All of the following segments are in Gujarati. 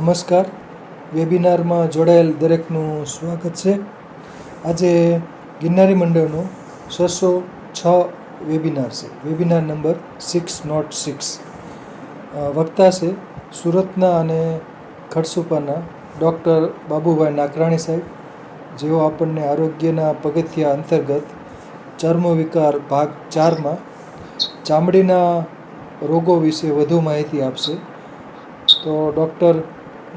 નમસ્કાર. વેબિનારમાં જોડાયેલ દરેકનું સ્વાગત છે. આજે ગિરનારી મંડળનો 606 વેબિનાર છે. Webinar number 606. વક્તા છે સુરતના અને ખડસુપાના ડૉક્ટર બાબુભાઈ નાકરાણી સાહેબ, જેઓ આપણને આરોગ્યના પગથિયા અંતર્ગત ચર્મ વિકાર ભાગ 4માં ચામડીના રોગો વિશે વધુ માહિતી આપશે. તો ડૉક્ટર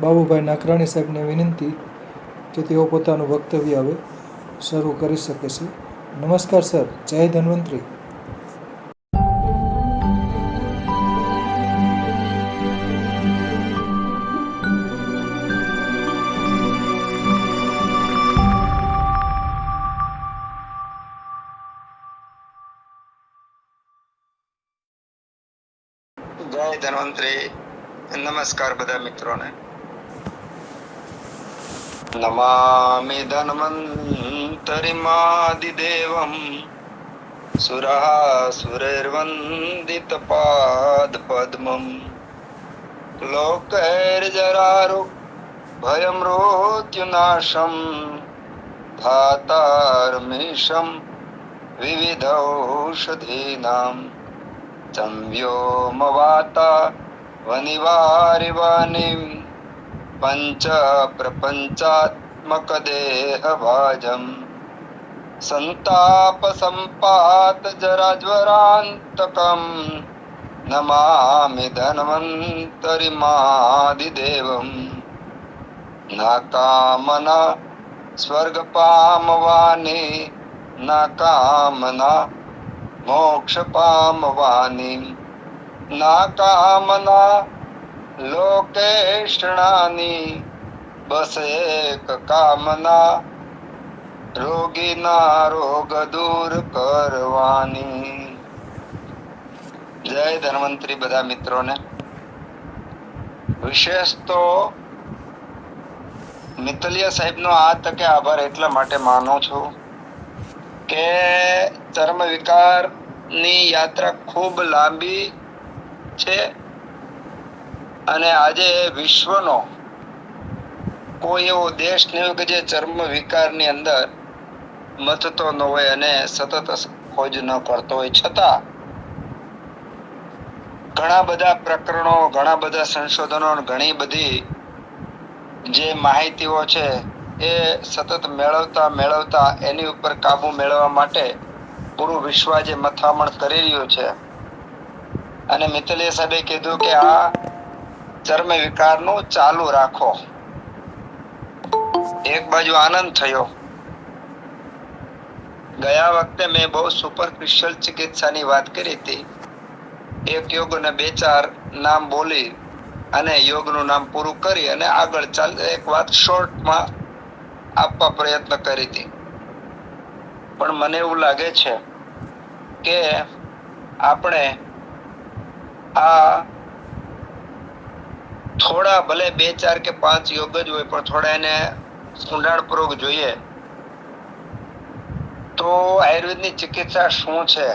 બાબુભાઈ નાકરાણી સાહેબને વિનંતી કે તેઓ પોતાનું વક્તવ્ય હવે શરૂ કરી શકે છે. નમસ્કાર સર. જય ધન્વંતરી. જય ધન્વંતરી. નમસ્કાર બધા મિત્રોને. નમામિ ધન્વંતરિમાદિદેવમ સુરાસુરૈર્વંદિત પાદ પદ્મમ લોકૈર્જરારોગ ભયમૃત્યુનાશમ ધાતારમીશમ વિવિધૌષધીનામ સંવ્યોમવાતા વનિવારિવાનિમ પંચ પ્રપંચાત્મક દેહભાજમ સંતાપ સંપાત જરાજ્વરાંતકમ નમામિ ધન્વંતરિમાદિદેવમ નાકામના સ્વર્ગ પામવાની નાકામના મોક્ષ પામવાની નાકામના લોકેશણાની બસ એક કામના રોગીના રોગ દૂર કરવાની. જય ધન્વંતરી બધા મિત્રોને. વિશેષ તો મિત્તલિયા સાહેબનો આ તકે આભાર એટલા માટે માનું છું કે ચર્મ વિકારની યાત્રા ખૂબ લાંબી છે અને આજે વિશ્વનો કોઈ એવો દેશ નહીં કે જે ચર્મ વિકારની અંદર મથતો ન હોય અને સતત ખોજ ન કરતો હોય. છતાં ઘણા બધા પ્રકરણો, ઘણા બધા સંશોધનો, ઘણી બધી જે માહિતીઓ છે એ સતત મેળવતા એની ઉપર કાબુ મેળવવા માટે પૂરું વિશ્વ જે મથામણ કરી રહ્યું છે. અને મિત્તલિયા સાહેબે કીધું કે આ ચર્મ વિકારનું ચાલુ રાખો. એક બાજુ આનંદ થયો. ગયા વખતે મેં બહુ સુપરફિશિયલ ચિકિત્સાની વાત કરી હતી. એક યોગ અને 2-4 નામ બોલી અને યોગનું નામ પૂરું કરી અને આગળ ચાલ એક વાત શોર્ટમાં આપવા પ્રયત્ન કરી હતી. પણ મને એવું લાગે છે કે આપણે આ થોડા ભલે 2-4 કે 5 યોગ જ હોય પણ થોડા એને ઊંડાણપૂર્વક જોઈએ તો આયુર્વેદની ચિકિત્સા શું છે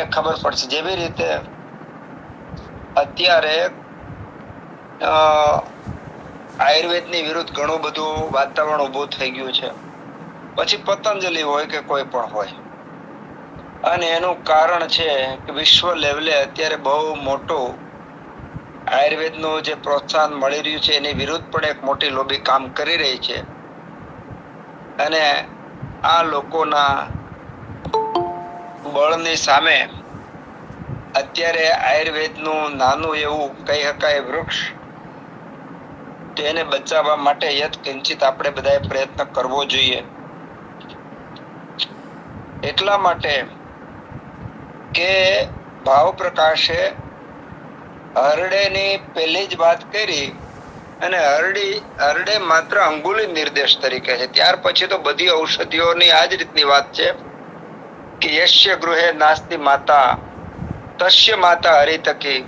એ ખબર પડશે. જેવી રીતે અત્યારે આયુર્વેદની વિરુદ્ધ ઘણું બધું વાતાવરણ ઊભું થઈ ગયું છે. પછી પતંજલિ હોય કે કોઈ પણ હોય, અને એનું કારણ છે કે વિશ્વ લેવલે અત્યારે બહુ મોટું આયુર્વેદનું જે પ્રોત્સાહન મળી રહ્યું છે એની વિરુદ્ધ પણ એક મોટી લોબી કામ કરી રહી છે. અને આ લોકોના બળની સામે અત્યારે આયુર્વેદનું નાનું એવું કહી શકાય વૃક્ષ, તેને બચાવવા માટે યત્કિંચિત આપણે બધાએ પ્રયત્ન કરવો જોઈએ. એટલા માટે કે ભાવપ્રકાશે હરડેની પહેલી જ વાત કરી અને હરડે માત્ર અંગુલી નિર્દેશ તરીકે છે. ત્યાર પછી તો બધી ઔષધિઓની આ જ રીતની વાત છે કે યસ્ય ગૃહે નાસ્તિ માતા તસ્ય માતા હરિતકી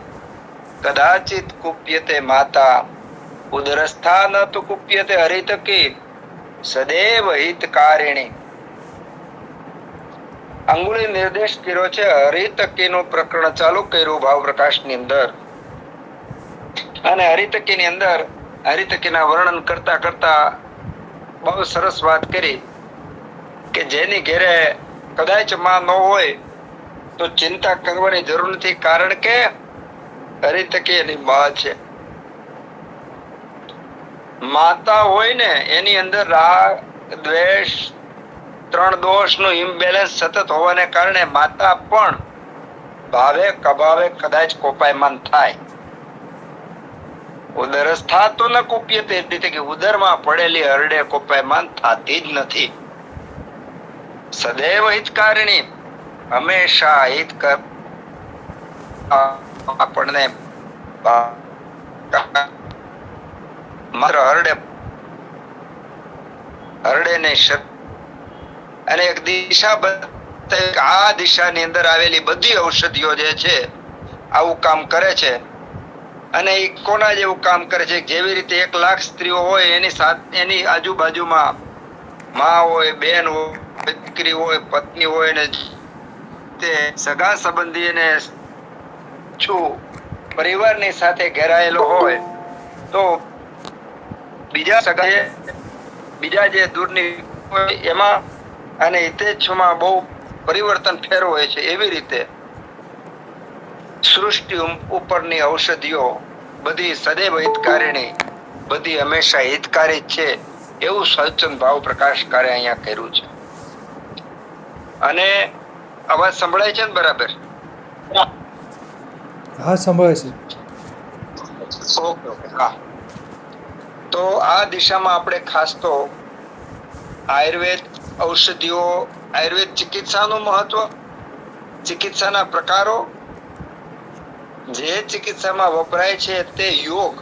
કદાચિત કુપ્યતે માતા ઉદરસ્થા ન તો કુપ્યતે હરિતકી સદૈવ હિતકારિણી. અંગુલી નિર્દેશ કર્યો છે. હરિતકીનું પ્રકરણ ચાલુ કર્યું ભાવપ્રકાશની અંદર, અને હરિતકીની અંદર હરિતકીના વર્ણન કરતા કરતા બહુ સરસ વાત કરી કે જેની ઘેરે કદાચ માં ન હોય તો ચિંતા કરવાની જરૂર નથી, કારણ કે હરિતકી એની માં છે. માતા હોય ને એની અંદર રાગ દ્વેષ 3 દોષનું ઇમ્બેલેન્સ સતત હોવાને કારણે માતા પણ ભાવે કભાવે કદાચ કોપાયમાન થાય. ઉદરસ્થા તો ન કુપ્યતે એટલે કે ઉદરમાં પડેલી હરડે કોપાયમાન થતી જ નથી. સદૈવ હિતકારિણી, હંમેશા હિત કર આપણને માત્ર હરડે ને અને એક દિશા આ દિશાની અંદર આવેલી બધી ઔષધિઓ જે છે આવું કામ કરે છે. અને એ કોના જેવું કામ કરે છે? જેવી રીતે 1 લાખ સ્ત્રીઓ હોય એની સાથે એની આજુબાજુમાં માં હોય, બેન હોય, દીકરી હોય, પત્ની હોય ને તે સગા સંબંધી અને પરિવારની સાથે ઘેરાયેલો હોય તો બીજા જે દૂરની હોય એમાં અને હિતેચ્છુમાં બહુ પરિવર્તન ફેર હોય છે. એવી રીતે સૃષ્ટિ ઉપરની ઔષધિઓ બધી સદૈવ હિતકારિણી, બધી હંમેશા હિતકારી છે એવું સચન ભાવ પ્રકાશકારે અહીંયા કર્યું છે. અને અવાજ સંભળાય છે ને બરાબર? હા, સંભળાય છે. ઓકે, હા. તો આ દિશામાં આપણે ખાસ તો આયુર્વેદ ઔષધિઓ, આયુર્વેદ ચિકિત્સાનું મહત્વ, ચિકિત્સાના પ્રકારો, જે ચિકિત્સામાં વપરાય છે તે યોગ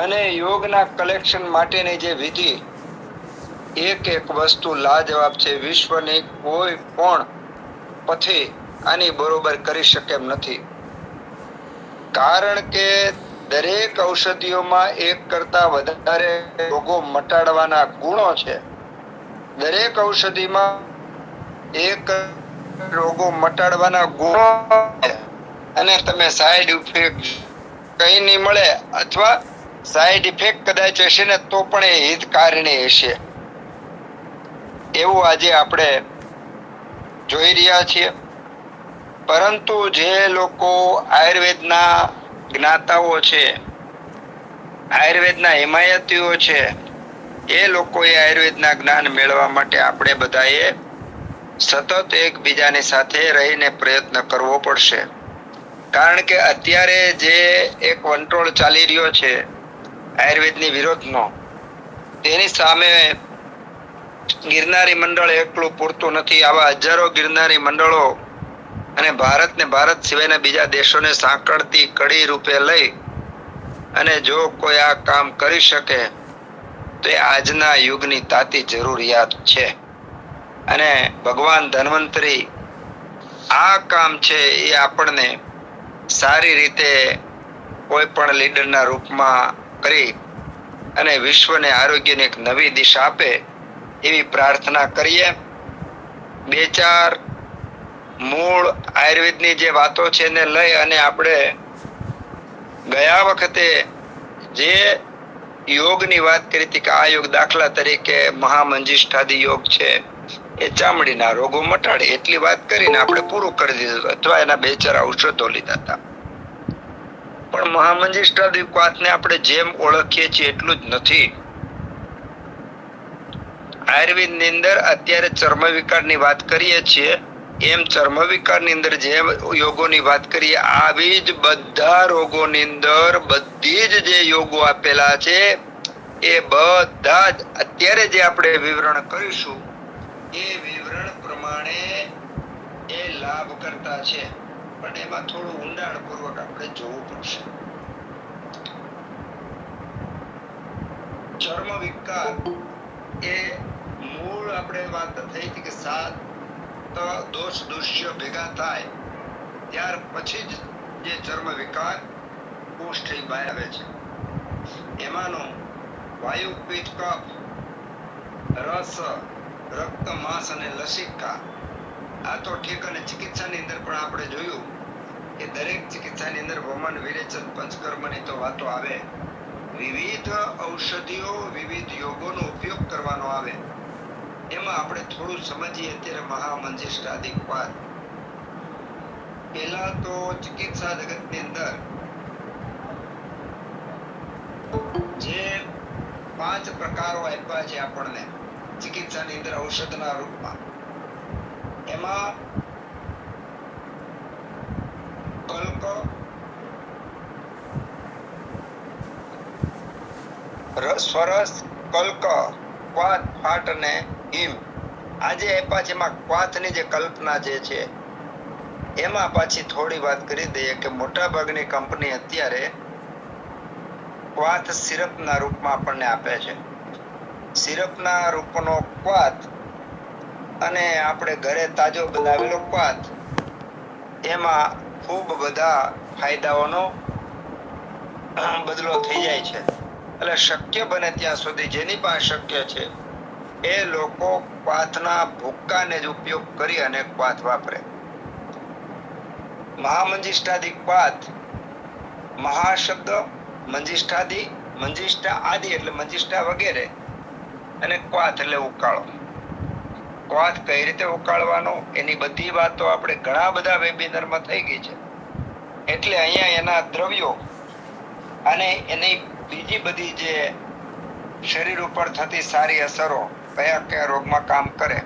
અને યોગના કલેક્શન માટેની જે વિધિ, એક વસ્તુ લાજવાબ છે. વિશ્વની કોઈ પણ પથે આની બરોબર કરી શકે એમ નથી. કારણ કે દરેક ઔષધિઓમાં 1 કરતા વધારે રોગો મટાડવાના ગુણો છે. દરેક ઔષધિમાં 1 રોગો મટાડવાના ગુણો અને તમે સાઈડ ઇફેક્ટ કઈ નહીં મળે, અથવા સાઈડ ઇફેક્ટ કદાચ હશે ને તો પણ એ હિતકારિણી હશે એવું આજે આપણે જોઈ રહ્યા છીએ. પરંતુ જે લોકો આયુર્વેદના જ્ઞાતાઓ છે, આયુર્વેદના હિમાયતીઓ છે, એ લોકોએ આયુર્વેદના જ્ઞાન મેળવવા માટે આપણે બધાએ સતત એકબીજાની સાથે રહીને પ્રયત્ન કરવો પડશે. કારણ કે અત્યારે જે એક વંટોળ ચાલી રહ્યો છે આયુર્વેદની વિરોધનો, તેની સામે ગિરનારી મંડળ એકલું પૂરતું નથી. આવા હજારો ગિરનારી મંડળો અને ભારત સિવાયના બીજા દેશોને સાંકળતી કડી રૂપે લઈ અને જો કોઈ આ કામ કરી શકે તો એ આજના યુગની તાતી જરૂરિયાત છે. અને ભગવાન ધન્વંતરી આ કામ છે એ આપણને સારી રીતે કોઈ પણ લીડરના રૂપમાં કરી અને વિશ્વને આરોગ્યની એક નવી દિશા આપે એવી પ્રાર્થના કરીએ. 2-4 મૂળ આયુર્વેદની જે વાતો છે એને લઈ અને આપણે ગયા વખતે જે યોગની વાત કરી હતી કે આ યોગ દાખલા તરીકે મહામંજીષ્ઠાદી યોગ છે એ ચામડીના રોગો મટાડે એટલી વાત કરીને આપણે પૂરું કરી દીધું, અથવા એના 2-4 ઔષધો લીધા હતા. પણ મહામંજીષ્ઠાદી વાતને આપણે જેમ ઓળખીએ છીએ એટલું જ નથી. આયુર્વેદની અંદર અત્યારે ચર્મ વિકારની વાત કરીએ છીએ એમ ચર્મ વિકારની અંદર જે યોગોની વાત કરીએ આવી જ બધા રોગોની અંદર બધી જ જે યોગો આપેલા છે એ બધા જ અત્યારે જે આપણે વિવરણ કરીશું એ વિવરણ પ્રમાણે એ લાભ કરતા છે. પણ એમાં થોડું ઊંડાણપૂર્વક આપણે જોવું પડશે. ચર્મ વિકાર એ મૂળ આપણે વાત થઈ હતી કે 7 દોષ દુષ્ય ભેગા થાય ત્યાર પછી જ જે ચર્મ વિકાર કોષ્ઠી બહાર આવે છે. એમાંનો વાયુ, પિત્ત, કફ, રસ, રક્ત, માંસ અને લસિકા આ તો ઠીક. અને ચિકિત્સાની અંદર પણ આપણે જોયું કે દરેક ચિકિત્સાની અંદર વમન, વિરેચન, પંચકર્મની તો વાતો આવે. વિવિધ ઔષધિઓ વિવિધ યોગોનો ઉપયોગ કરવાનો આવે એમાં આપણે થોડું સમજીએ અત્યારે મહામંજિષ્ટાદિક વાત. પહેલા તો ચિકિત્સા જગતની અંદર જે 5 પ્રકારો આપ્યા છે આપણને ચિકિત્સાની અંદર ઔષધના રૂપમાં, એમાં કલ્ક, સ્વરસ, કલ્ક, ક્વાથ, ફાટ અને હિમ. આજે આપ્યા છે એમાં ક્વાથની જે કલ્પના જે છે એમાં પાછી થોડી વાત કરી દઈએ કે મોટા ભાગની કંપની અત્યારે ક્વાથ સિરપના રૂપમાં આપણને આપે છે. સિરપના રૂપનો ક્વાથ અને આપણે ઘરે તાજો બનાવેલો ક્વાથ, એમાં ખૂબ બધા ફાયદાઓનો બદલો થઈ જાય છે. એટલે શક્ય બને ત્યાં સુધી જેની પાસે શક્ય છે એ લોકો ક્વાથના ભૂક્કાને જ ઉપયોગ કરી અને ક્વાથ વાપરે. મહામંજિષ્ટાદિક ક્વાથ, મહા શબ્દ, મંજિષ્ઠાદિ, મંજિષ્ઠા આદિ એટલે મંજિષ્ઠા વગેરે, અને ક્વાથ એટલે ઉકાળો. ક્વાથ કઈ રીતે ઉકાળવાનો એની બધી વાતો આપણે ઘણા બધા વેબિનારમાં થઈ ગઈ છે. એટલે અહીંયા એના દ્રવ્યો અને એની બીજી બધી જે શરીર ઉપર થતી સારી અસરો, કયા કયા રોગમાં કામ કરે,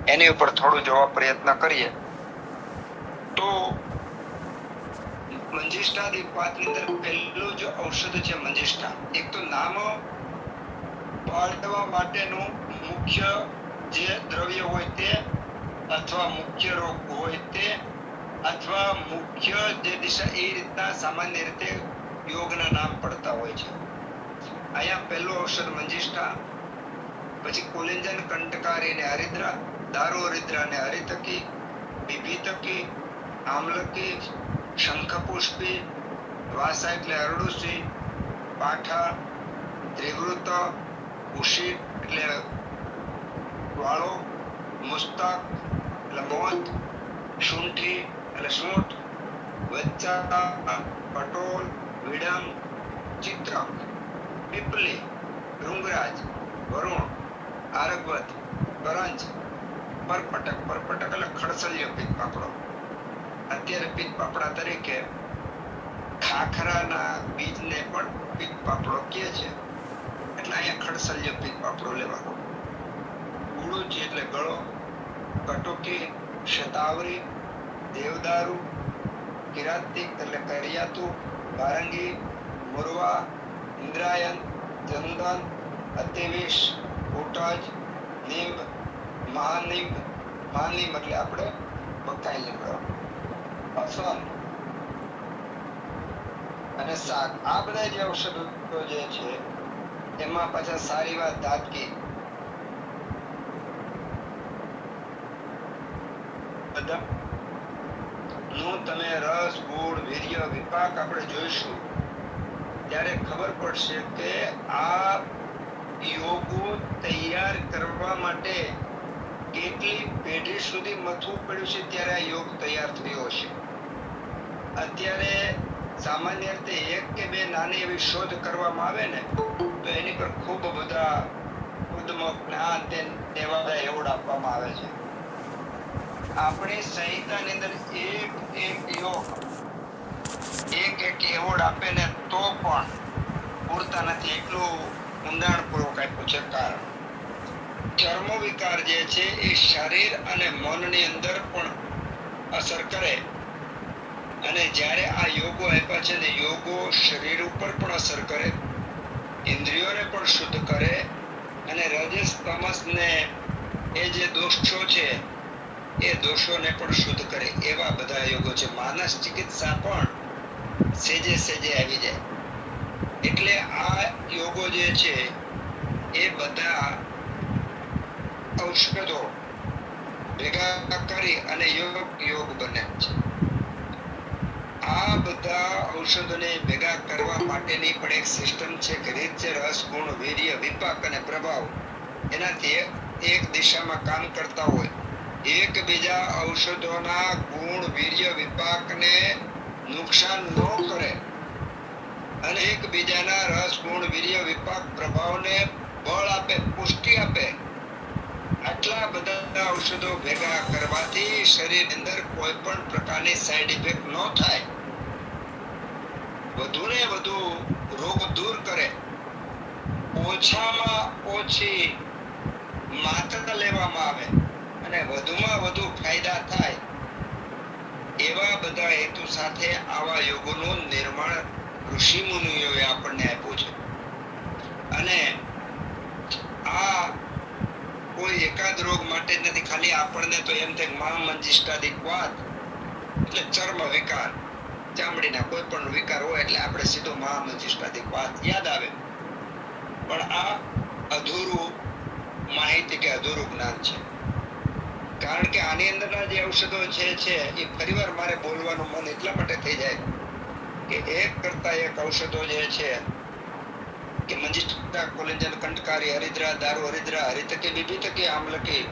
એની ઉપર થોડું જોવા પ્રયત્ન કરીએ તો મંજિષ્ઠાદિક ક્વાથની અંદર પહેલું જ ઔષધ છે મંજિષ્ઠા. એક તો નામ પાડવા માટેનું મુખ્ય જે દ્રવ્ય હોય તે, અથવા મુખ્ય રોગ હોય તે, અથવા મુખ્ય જે દિશા, એ રીતના સામાન્ય રીતે યોગના નામ પડતા હોય છે. અહીંયા પહેલું ઔષધ મંજિષ્ઠા, પછી કોલિંજન, કંટકારી ને હરિદ્રા, દારૂ હરિદ્રા ને હરિતકી, બિભીતકી, આમલકી, શંખપુષ્પી, વાસા એટલે અરડુસી, પાઠા, ત્રિવૃત, ઉશી એટલે વાળો, મુસ્તક એટલે મોત, શુંઠી એટલે સૂંઠ, વચ્ચા, પટોલ, વિડમ, ચિત્રક, પીપલી, ભૃંગરાજ, વરુણ, આરગવત, કરંજ, પરપટક. પરપટક એટલે ખડસલિયો પિત્ત પાપડો. અત્યારે પિત્ત પાપડા તરીકે ખાખરાના બીજને પણ પિત્ત પાપડો કહે છે. એટલે અહીંયા ખડસલિયો પિત્ત પાપડો લેવાનો. ગુડુચી એટલે ગળો, કટુકી, શતાવરી, દેવદારુ, કિરાતિક એટલે કરિયાતુ, બારંગી, મુરવા, ઇન્દ્રાયણ, ચંદન, અતિવિષ, ઉટજ, નિંબ, મહાનિંબ. મહાનિંબ એટલે આપણે બકાઈ લીમડો, અસન અને શાક. આ બધા જે ઔષધો જે છે એમાં પાછા સારી વાત ધાતકી, બધા નું તમે રસ, ગુણ, વીર્ય, વિપાક આપણે જોઈશું ત્યારે ખબર પડશે કે આ યોગો તૈયાર કરવા માટે કેટલી પેઢી સુધી મથવું પડ્યું છે ત્યારે આ યોગ તૈયાર થયો હશે. અત્યારે સામાન્ય રીતે એક કે બે નાની એવી શોધ કરવામાં આવે ને તો એની પર ખૂબ બધા ઉદ્દમક જ્ઞાન તેવા બધા એવોર્ડ આપવામાં આવે છે. આપણી સંહિતાની અંદર એક યોગ એક એવોર્ડ આપે ને તો પણ પૂરતા નથી. એટલું ઊંડાણપૂર્વક આપ્યું છે. કારણ ચર્મ વિકાર જે છે એ શરીર અને મનની અંદર પણ અસર કરે, અને જ્યારે આ યોગો આપ્યા છે ને યોગો શરીર ઉપર પણ અસર કરે, ઇન્દ્રિયોને પણ શુદ્ધ કરે, અને રજસ તમસ ને એ જે દોષો છે એ દોષોને પણ શુદ્ધ કરે. એવા બધા યોગો છે. માનસ ચિકિત્સા પણ સેજે સેજે આવી જાય. એટલે આ યોગો જે છે એ બધા ઔષધો ભેગા કરી અને યોગ બને છે. આ બધા ઔષધોને ભેગા કરવા માટેની પણ એક સિસ્ટમ છે કે રીત છે. રસ, ગુણ, વીર્ય, વિપાક અને પ્રભાવ એનાથી એક દિશામાં કામ કરતા હોય. એકબીજા ઔષધોના ગુણ, વીર્ય, વિપાકને નુકસાન ન કરે અને એકબીજાના રસ ગુણ વીર્ય વિપાક પ્રભાવને બળ આપે, પુષ્ટિ આપે. આટલા બધા ઔષધો ભેગા કરવાથી શરીર અંદર કોઈ પણ પ્રકારની સાઈડ ઇફેક્ટ ન થાય, વધુ ને વધુ રોગ દૂર કરે, ઓછામાં ઓછી માત્રા લેવામાં આવે અને વધુમાં વધુ ફાયદા થાય, એવા બધા હેતુ સાથે આવા યોગોનું નિર્માણ ઋષિ મુનિઓએ આપણને આપ્યું છે. અને આ કોઈ એકાદ રોગ માટે જ નથી, ખાલી આપણને તો એમ થાય મહામંજીષ્ટાદિક વાત એટલે ચર્મ વિકાર, ચામડીના કોઈ પણ વિકાર હોય એટલે આપણે સીધો મહામંજીષ્ટાદિક વાત યાદ આવે. પણ આ અધૂરું માહિતી કે અધૂરું જ્ઞાન છે. કારણ કે આની અંદરના જે ઔષધો છે એ ફરીવાર મારે બોલવાનું મન એટલા માટે થઈ જાય કે એક કરતા એક ઔષધો જે છે કે મંજીષ્ઠા, કોલેજન, કંટકારી, હરિદ્રા, દારૂ હરિદ્રા, હરિતકી, બીબીતકી, આમલકી,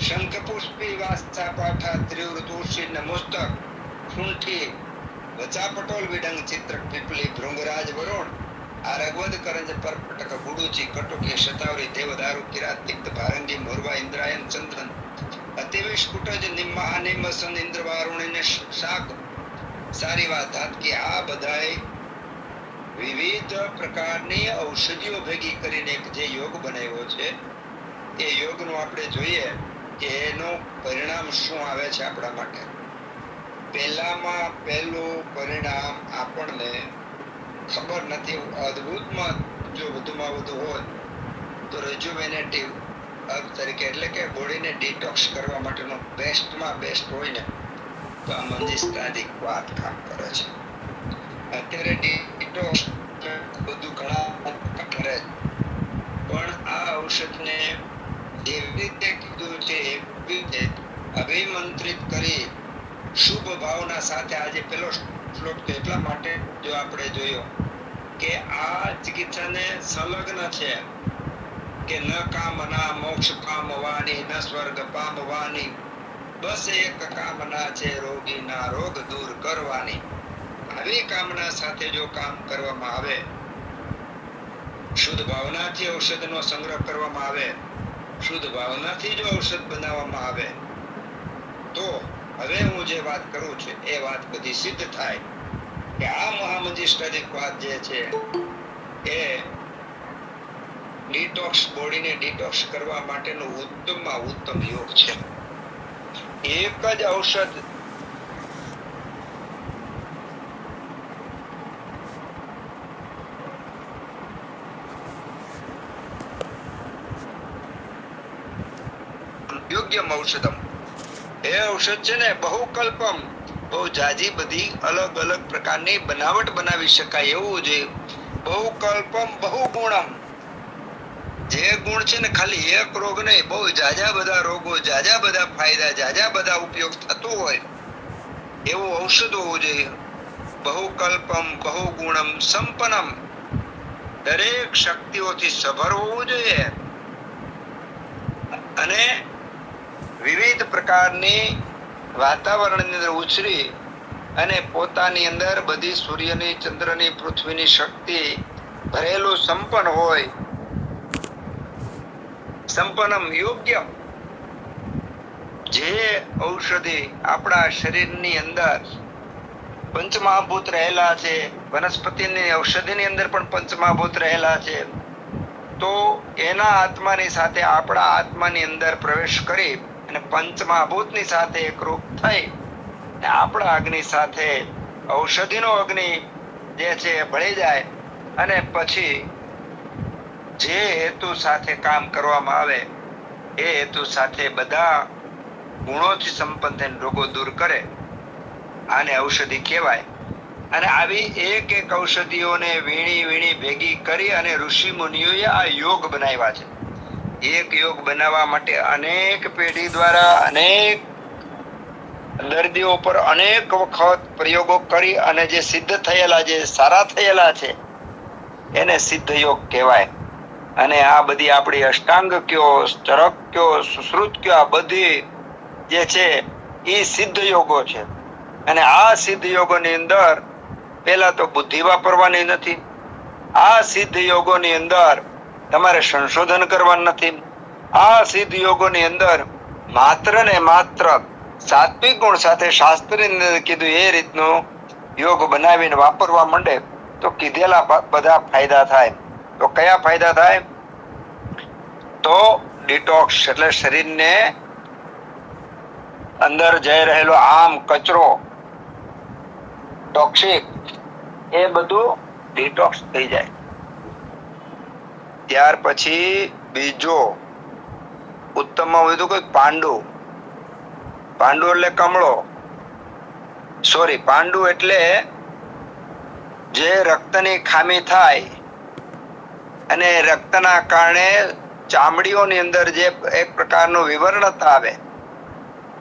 શંખપુષ્પી, વાસા, પાઠા, ત્રિવૃ, તુલસી, નમોસ્તક, ખૂંઠી, વચા, પટોલ, વિડંગ, ચિત્રક, પીપલી, ભૃંગરાજ, વરુણ, આરગવદ, કરંજ, પરપટક, ગુડુચી, કટુકી, શતાવરી, દેવદારુ, કિરાત, તિક્ત, ભારંગી, મોરવા, ઇન્દ્રાયન, ચંદ્રન, અતિવિશ, કુટજ, નિમ્મા, નિમસન, ઇન્દ્રવારુણી, શાક, સારી વાત ધાતકી, આ બધાય વિવિધ પ્રકારની ઔષધિઓ ભેગી કરીને એક જે યોગ બનાવ્યો છે, એ યોગનું આપણે જોઈએ કે એનું પરિણામ શું આવે છે આપણા માટે. પહેલામાં પહેલું પરિણામ આપણને ખબર નથી, અદ્ભુતમાં જો વધુમાં વધુ હોય તો રેજ્યુવેનેટિવ અર્થ તરીકે, એટલે કે બોડીને ડિટોક્સ કરવા માટેનો બેસ્ટમાં બેસ્ટ હોય ને તો આ મંજીષ્ઠાદિક વાત કામ કરે છે. અત્યારે ડિટોક્સ બધું ઘણા કરે, પણ આ ઔષધને જેવી રીતે કીધું છે એવી રીતે અભિમંત્રિત કરી શુભ ભાવના સાથે, આજે પેલો શ્લોક તો એટલા માટે જો આપણે જોયો કે આ ચિકિત્સાને સંલગ્ન છે કે ન કામના મોક્ષ પામવાની, ન સ્વર્ગ પામવાની, બસ એક કામના છે રોગીના રોગ દૂર કરવાની. આવી કામના સાથે જો કામ કરવામાં આવે, શુદ્ધ ભાવનાથી ઔષધનો સંગ્રહ કરવામાં આવે, શુદ્ધ ભાવનાથી જો ઔષધ બનાવવામાં આવે, તો હવે હું જે વાત કરું છું એ વાત બધી સિદ્ધ થાય કે આ મહામંજીષ્ટાદિક વાત જે છે એ ડિટોક્સ, બોડીને ડિટોક્સ કરવા માટેનો ઉત્તમમાં ઉત્તમ યોગ છે. એક જ ઔષધ યોગ્યમ ઔષધમ, એ ઔષધ છે ને બહુકલ્પમ, બહુ જાજી બધી અલગ અલગ પ્રકારની બનાવટ બનાવી શકાય એવું છે. બહુકલ્પમ બહુગુણમ, જે ગુણ છે ને ખાલી એક રોગ નહીં, બહુ જાજા બધા રોગો, જાજા બધા ફાયદા, જાજા બધા ઉપયોગ થતો હોય એવું ઔષધ હોવું જોઈએ. બહુકલ્પમ બહુગુણમ સંપન્નમ, દરેક શક્તિઓથી સભર હોવું જોઈએ અને વિવિધ પ્રકારની વાતાવરણની અંદર ઉછરી અને પોતાની અંદર બધી સૂર્યની, ચંદ્રની, પૃથ્વીની શક્તિ ભરેલું સંપન્ન હોય. સંપન્નમ યોગ્ય, જે ઔષધિ આપણા શરીરની અંદર પંચમહાભૂત રહેલા છે, વનસ્પતિની ઔષધિની અંદર પણ પંચમહાભૂત રહેલા છે, તો એના આત્માની સાથે આપણા આત્માની અંદર પ્રવેશ કરી અને પંચમહાભૂતની સાથે એકરૂપ થઈ અને આપણા અગ્નિ સાથે ઔષધિનો અગ્નિ જે છે એ ભળી જાય અને પછી જે હેતુ સાથે કામ કરવામાં આવે એ હેતુ સાથે બધા ગુણોથી સંપન્ન થઈને રોગો દૂર કરે, આને ઔષધિ કહેવાય. અને આવી એક એક ઔષધિઓને વીણી વીણી ભેગી કરી અને ઋષિ મુનિઓએ આ યોગ બનાવ્યા છે. એક યોગ બનાવવા માટે અનેક પેઢી દ્વારા અનેક દર્દીઓ પર અનેક વખત પ્રયોગો કરી અને જે સિદ્ધ થયેલા, જે સારા થયેલા છે એને સિદ્ધ યોગ કહેવાય. અને આ બધી આપણી અષ્ટાંગ કયો, ચરક કયો, સુશ્રુત કયો, આ બધી જે છે એ સિદ્ધ યોગો છે. અને આ સિદ્ધ યોગોની અંદર પેલા તો બુદ્ધિ વાપરવાની નથી, આ સિદ્ધ યોગોની અંદર તમારે સંશોધન કરવાનું નથી. આ સિદ્ધ યોગોની અંદર માત્ર ને માત્ર સાત્વિક ગુણ સાથે શાસ્ત્રની અંદર કીધું એ રીતનું યોગ બનાવીને વાપરવા માંડે તો કીધેલા બધા ફાયદા થાય. તો કયા ફાયદા થાય? તો ડિટોક્સ એટલે શરીરને અંદર જઈ રહેલો આમ કચરો ટોક્સિક એ બધું ડિટોક્સ થઈ જાય. ત્યાર પછી બીજો ઉત્તમમાં હોય તો કોઈ પાંડુ એટલે કમળો, સોરી પાંડુ એટલે જે રક્તની ખામી થાય અને રક્તના કારણે ચામડીઓની અંદર જે એક પ્રકારનું વિવર્ણતા આવે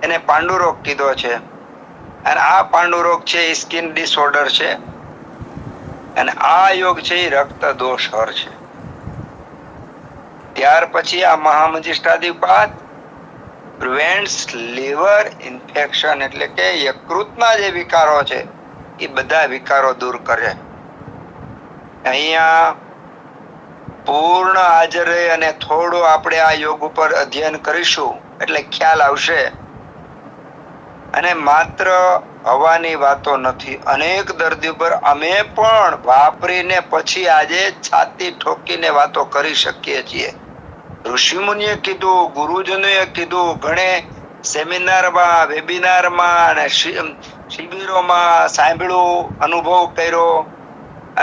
એને પાંડુ રોગ કીધો છે. અને આ પાંડુ રોગ છે એ સ્કિન ડિસઓર્ડર છે. અને આ યોગ છે એ રક્ત દોષ હર છે. ત્યાર પછી આ મહામંજીષ્ટાદિપાદ પ્રિવેન્ટ્સ લીવર ઇન્ફેક્શન એટલે કે યકૃતના જે વિકારો છે એ બધા વિકારો દૂર કરે. અહીંયા પૂર્ણ હાજર રહી અને થોડું આપણે આ યોગ ઉપર અધ્યયન કરીશું એટલે ખ્યાલ આવશે. અને માત્ર હવાની વાતો નથી, અનેક દર્દી પર અમે પણ વાપરીને પછી આજે છાતી ઠોકીને વાતો કરી શકીએ છીએ. ઋષિ મુનિએ કીધું, ગુરુજનોએ કીધું, ઘણે સેમિનારમાં, વેબિનારમાં અને શિબિરોમાં સાંભળ્યું, અનુભવ કર્યો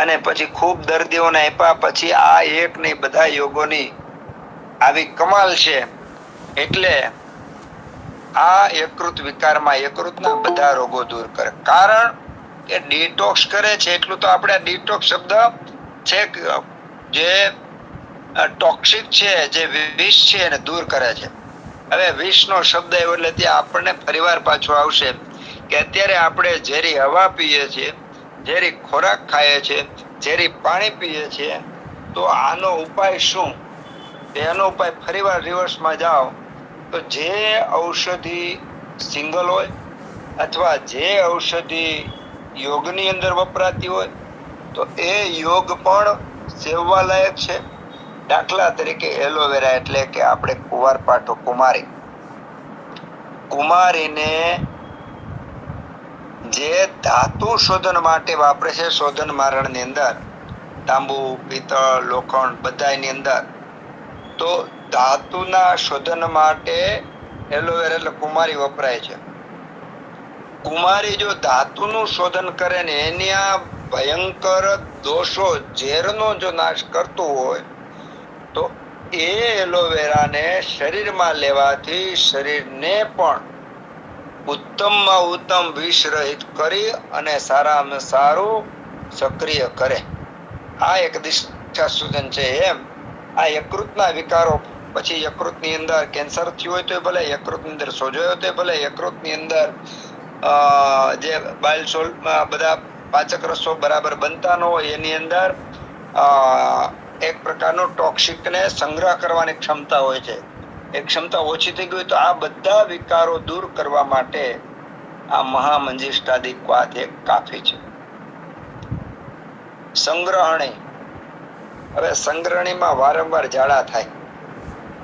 અને પછી ખૂબ દર્દીઓને આપ્યા. પછી આ એક નહીં બધા યોગોની આવી કમાલ છે. એટલે આ યકૃત વિકારમાં યકૃતના બધા રોગો દૂર કરે. કારણ કે ડિટોક્સ કરે છે. એટલું તો આપણે ડિટોક્સ શબ્દ છે જે ટોક્સિક છે, જે વિષ છે એને દૂર કરે છે. હવે વિષનો શબ્દ આવ્યો એટલે ત્યાં આપણને ફરીવાર પાછો આવશે કે અત્યારે આપણે ઝેરી હવા પીએ છીએ, ઝેરી ખોરાક ખાઈએ છીએ, ઝેરી પાણી પીએ છીએ. તો આનો ઉપાય શું? એનો ઉપાય ફરીવાર રિવર્સમાં જાઓ તો જે ઔષધિ સિંગલ હોય અથવા જે ઔષધિ યોગની અંદર વપરાતી હોય તો એ યોગ પણ સેવવા લાયક છે. દાખલા તરીકે એલોવેરા એટલે કે આપણે કુંવારપાઠો કુમારીને જે ધાતુ શોધન માટે વાપરે છે, શોધન મારણની અંદર તાંબુ, પિત્તળ, લોખંડ બધાની અંદર, તો ધાતુના શોધન માટે એલોવેરા એટલે કુમારી વપરાય છે. કુમારી જો ધાતુનું શોધન કરે ને એની આ ભયંકર દોષો ઝેરનો જો નાશ કરતું હોય તો એ એલોવેરાને શરીરમાં લેવાથી શરીરને પણ ઉત્તમમાં ઉત્તમ વિષ રહિત કરી અને સારામાં સારું સક્રિય કરે. આ એક દિશા સૂચન છે. એમ આ યકૃતના વિકારો પછી યકૃતની અંદર કેન્સર થયું હોય તો ભલે, યકૃતની અંદર સોજો હોય તો ભલે, યકૃતની અંદર જે બાઇલ સોલ્ટ બધા પાચક રસો બરાબર બનતા ન હોય એની અંદર એક પ્રકારનો ટોક્સિકને સંગ્રહ કરવાની ક્ષમતા હોય છે. એ ક્ષમતા ઓછી થઈ ગઈ તો આ બધા વિકારો દૂર કરવા માટે આ મહામંજીષ્ટાદિક વાત એક કાફી છે. સંગ્રહણી, હવે સંગ્રહણીમાં વારંવાર ઝાડા થાય,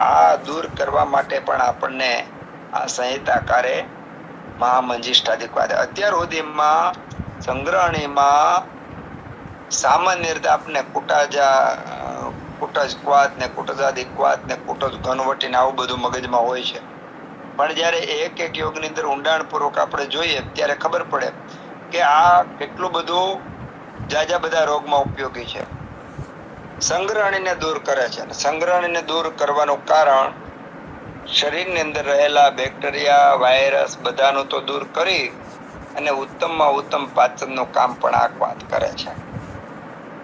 આ દૂર કરવા માટે પણ આપણને આ સંહિતાકારે મહામંજીષ્ટાદિક વાત. અત્યાર સુધીમાં સંગ્રહણીમાં સામાન્ય રીતે આપણે કુટજ ક્વાત ને કુટજાદિક્વાત ને કુટજ ઘનવટી ને આવું બધું મગજમાં હોય છે. પણ જયારે એક એક યોગની અંદર ઊંડાણપૂર્વક આપણે જોઈએ ત્યારે ખબર પડે કે આ કેટલું બધું જાજા બધા રોગમાં ઉપયોગી છે. સંગ્રહણીને દૂર કરે છે. સંગ્રહણીને દૂર કરવાનું કારણ શરીરની અંદર રહેલા બેક્ટેરિયા, વાયરસ બધાનું તો દૂર કરી અને ઉત્તમમાં ઉત્તમ પાચનનું કામ પણ આ વાત કરે છે.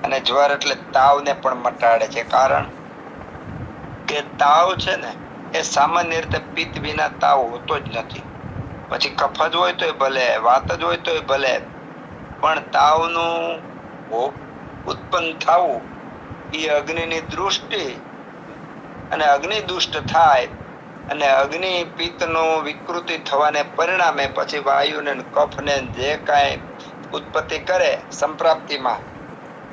અને જ્વર એટલે તાવને પણ મટાડે છે. કારણ કે તાવ છે ને એ સામાન્ય રીતે પિત્ત વિના તાવ હોતો જ નથી. પછી કફ જ હોય તોય ભલે, વાત જ હોય તોય ભલે, પણ તાવનું ઉત્પન્ન થવું એ અગ્નિની દૃષ્ટિ અને અગ્નિ દુષ્ટ થાય અને અગ્નિ પિત્તનું વિકૃતિ થવાને પરિણામે પછી વાયુને કફને જે કાંઈ ઉત્પત્તિ કરે સંપ્રાપ્તિમાં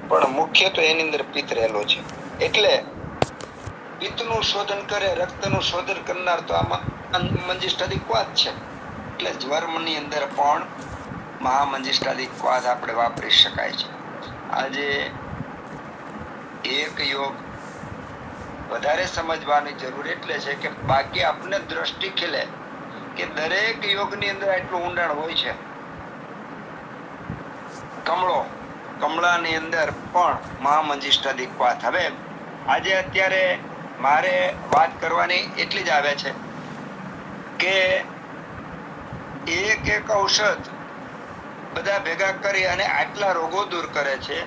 પણ મુખ્ય તો એની અંદર પિત્ત રહેલો છે. એટલે પિત્તનું શોધન કરે, રક્તનું શોધન કરનાર તો આમાં મંજિષ્ઠાદિક વાત છે. એટલે જ્વર્મની અંદર પણ મહામંજિષ્ઠાદિક વાત આપણે વાપરી શકાય છે. આજે એક યોગ વધારે સમજવાની જરૂર એટલે છે કે બાકી આપને દ્રષ્ટિ ખીલે કે દરેક યોગની અંદર આટલું ઊંડાણ હોય છે. કમળાની અંદર પણ મહામંજિષ્ઠાદિક વાત. હવે આજે અત્યારે મારે વાત કરવાની એટલી જ આવે છે કે એક ઔષધ બધા ભેગા કરી અને આટલા રોગો દૂર કરે છે,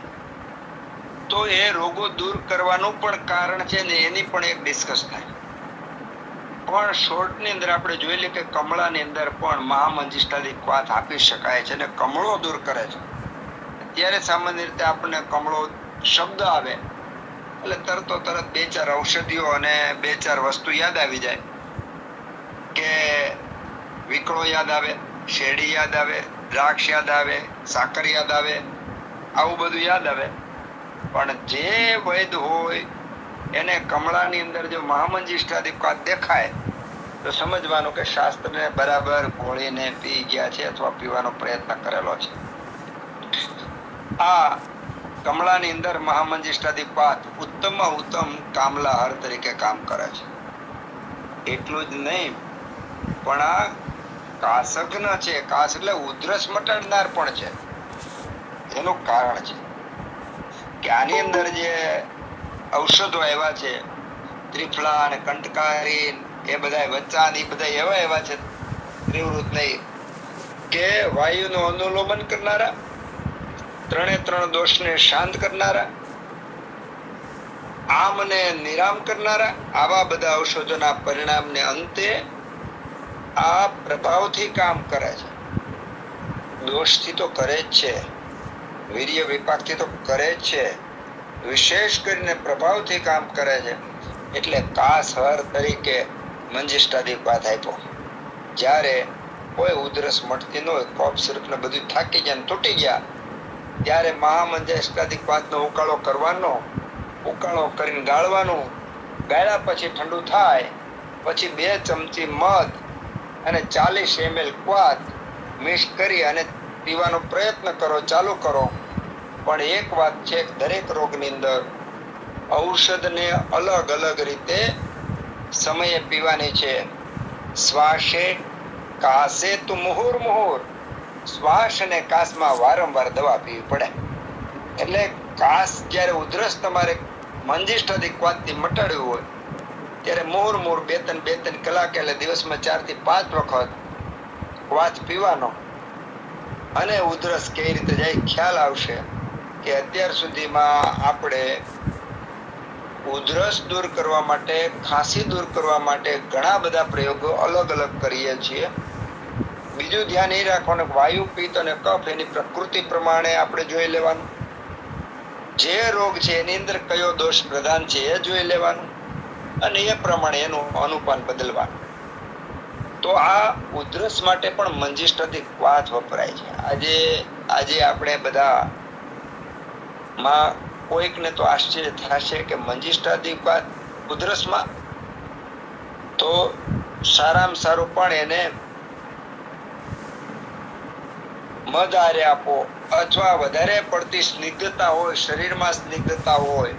તો એ રોગો દૂર કરવાનું પણ કારણ છે ને એની પણ એક ડિસ્કસ થાય. પણ શોર્ટ ની અંદર આપણે જોઈ લઈએ કે કમળાની અંદર પણ મહામંજિષ્ઠાદિક વાત આપી શકાય છે અને કમળો દૂર કરે છે. ત્યારે સામાન્ય રીતે આપણને કમળો શબ્દ આવે એટલે તરત બે ચાર ઔષધિઓ અને બે ચાર વસ્તુ યાદ આવી જાય કે વિકળો યાદ આવે, શેરડી યાદ આવે, દ્રાક્ષ યાદ આવે, સાકર યાદ આવે, આવું બધું યાદ આવે. પણ જે વૈદ હોય એને કમળાની અંદર જો મહામંજિષ્ઠાદિક વાત દેખાય તો સમજવાનું કે શાસ્ત્રને બરાબર ઘોળીને પી ગયા છે અથવા પીવાનો પ્રયત્ન કરેલો છે. આ કમળાની અંદર મહામંજિષ્ઠાદિક વાત ઉત્તમમાં ઉત્તમ કામલાહાર તરીકે કામ કરે છે. એટલું જ નહીં, પણ આ કાશગ્ન છે. કાશ એટલે ઉધરસ મટાડનાર પણ છે. એનું કારણ છે કે આની અંદર જે ઔષધો આવ્યા છે, ત્રિફલા અને કંટકારી એ બધા વચ્ચાન એ બધા એવા છે ત્રિવૃત નહીં કે વાયુનું અનુલોમન કરનારા, ત્રણ દોષને શાંત કરનારા, આમ અને નિરામ કરનારા, આવા બધા ઔષધોના પરિણામને અંતે આ પ્રભાવથી કામ કરે છે. દોષથી તો કરે જ છે, વીર્ય વિપાકથી તો કરે જ છે, વિશેષ કરીને પ્રભાવથી કામ કરે છે. એટલે કાસહર તરીકે મંજિષ્ઠાદિક વાત આપ્યો. જ્યારે કોઈ ઉધરસ મટતી ન હોય, કોપ સિરપ ને બધું થાકી ગયા તૂટી ગયા, ત્યારે મહામંજિષ્ઠાદિક વાતનો ઉકાળો કરવાનો, ઉકાળો કરીને ગાળવાનું, ગાળ્યા પછી ઠંડુ થાય પછી 2 ચમચી મધ અને 40 ml ક્વાથ મિક્સ કરી અને પીવાનો પ્રયત્ન કરો, ચાલુ કરો. પણ એક વાત છે, દરેક રોગની અંદર ઔષધને અલગ અલગ રીતે સમયે પીવાની છે. શ્વાસે કાસે તો મુહુર મુહુર, શ્વાસ અને કાશમાં વારંવાર દવા પીવી પડે. એટલે કાશ જ્યારે ઉધરસ તમારે મંજિષ્ઠાદિક વાતથી મટાડવી હોય ત્યારે મુહુર મુહુર 2-3 કલાક એટલે દિવસમાં 4 થી 5 વખત વાત પીવાનો અને ઉધરસ કઈ રીતે જાય ખ્યાલ આવશે. કે અત્યાર સુધીમાં આપણે ઉધરસ દૂર કરવા માટે, ખાંસી દૂર કરવા માટે ઘણા બધા પ્રયોગો અલગ અલગ કરીએ છીએ. બીજું ધ્યાન એ રાખવાનું કે વાયુ, પિત્ત અને કફ એની પ્રકૃતિ પ્રમાણે આપણે જોઈ લેવાનું. જે રોગ છે એની અંદર કયો દોષ પ્રધાન છે એ જોઈ લેવાનું અને એ પ્રમાણે એનું અનુપાન બદલવાનું. તો આ ઉધરસ માટે પણ મંજિષ્ઠાદિક વાત વપરાય છે. આજે આપણે બધા માં કોઈકને તો આશ્ચર્ય થશે કે મંજિષ્ઠાદિક વાત ઉધરસમાં, તો સારામાં સારું પણ એને મધ આરે આપો, અથવા વધારે પડતી સ્નિગ્ધતા હોય, શરીરમાં સ્નિગ્ધતા હોય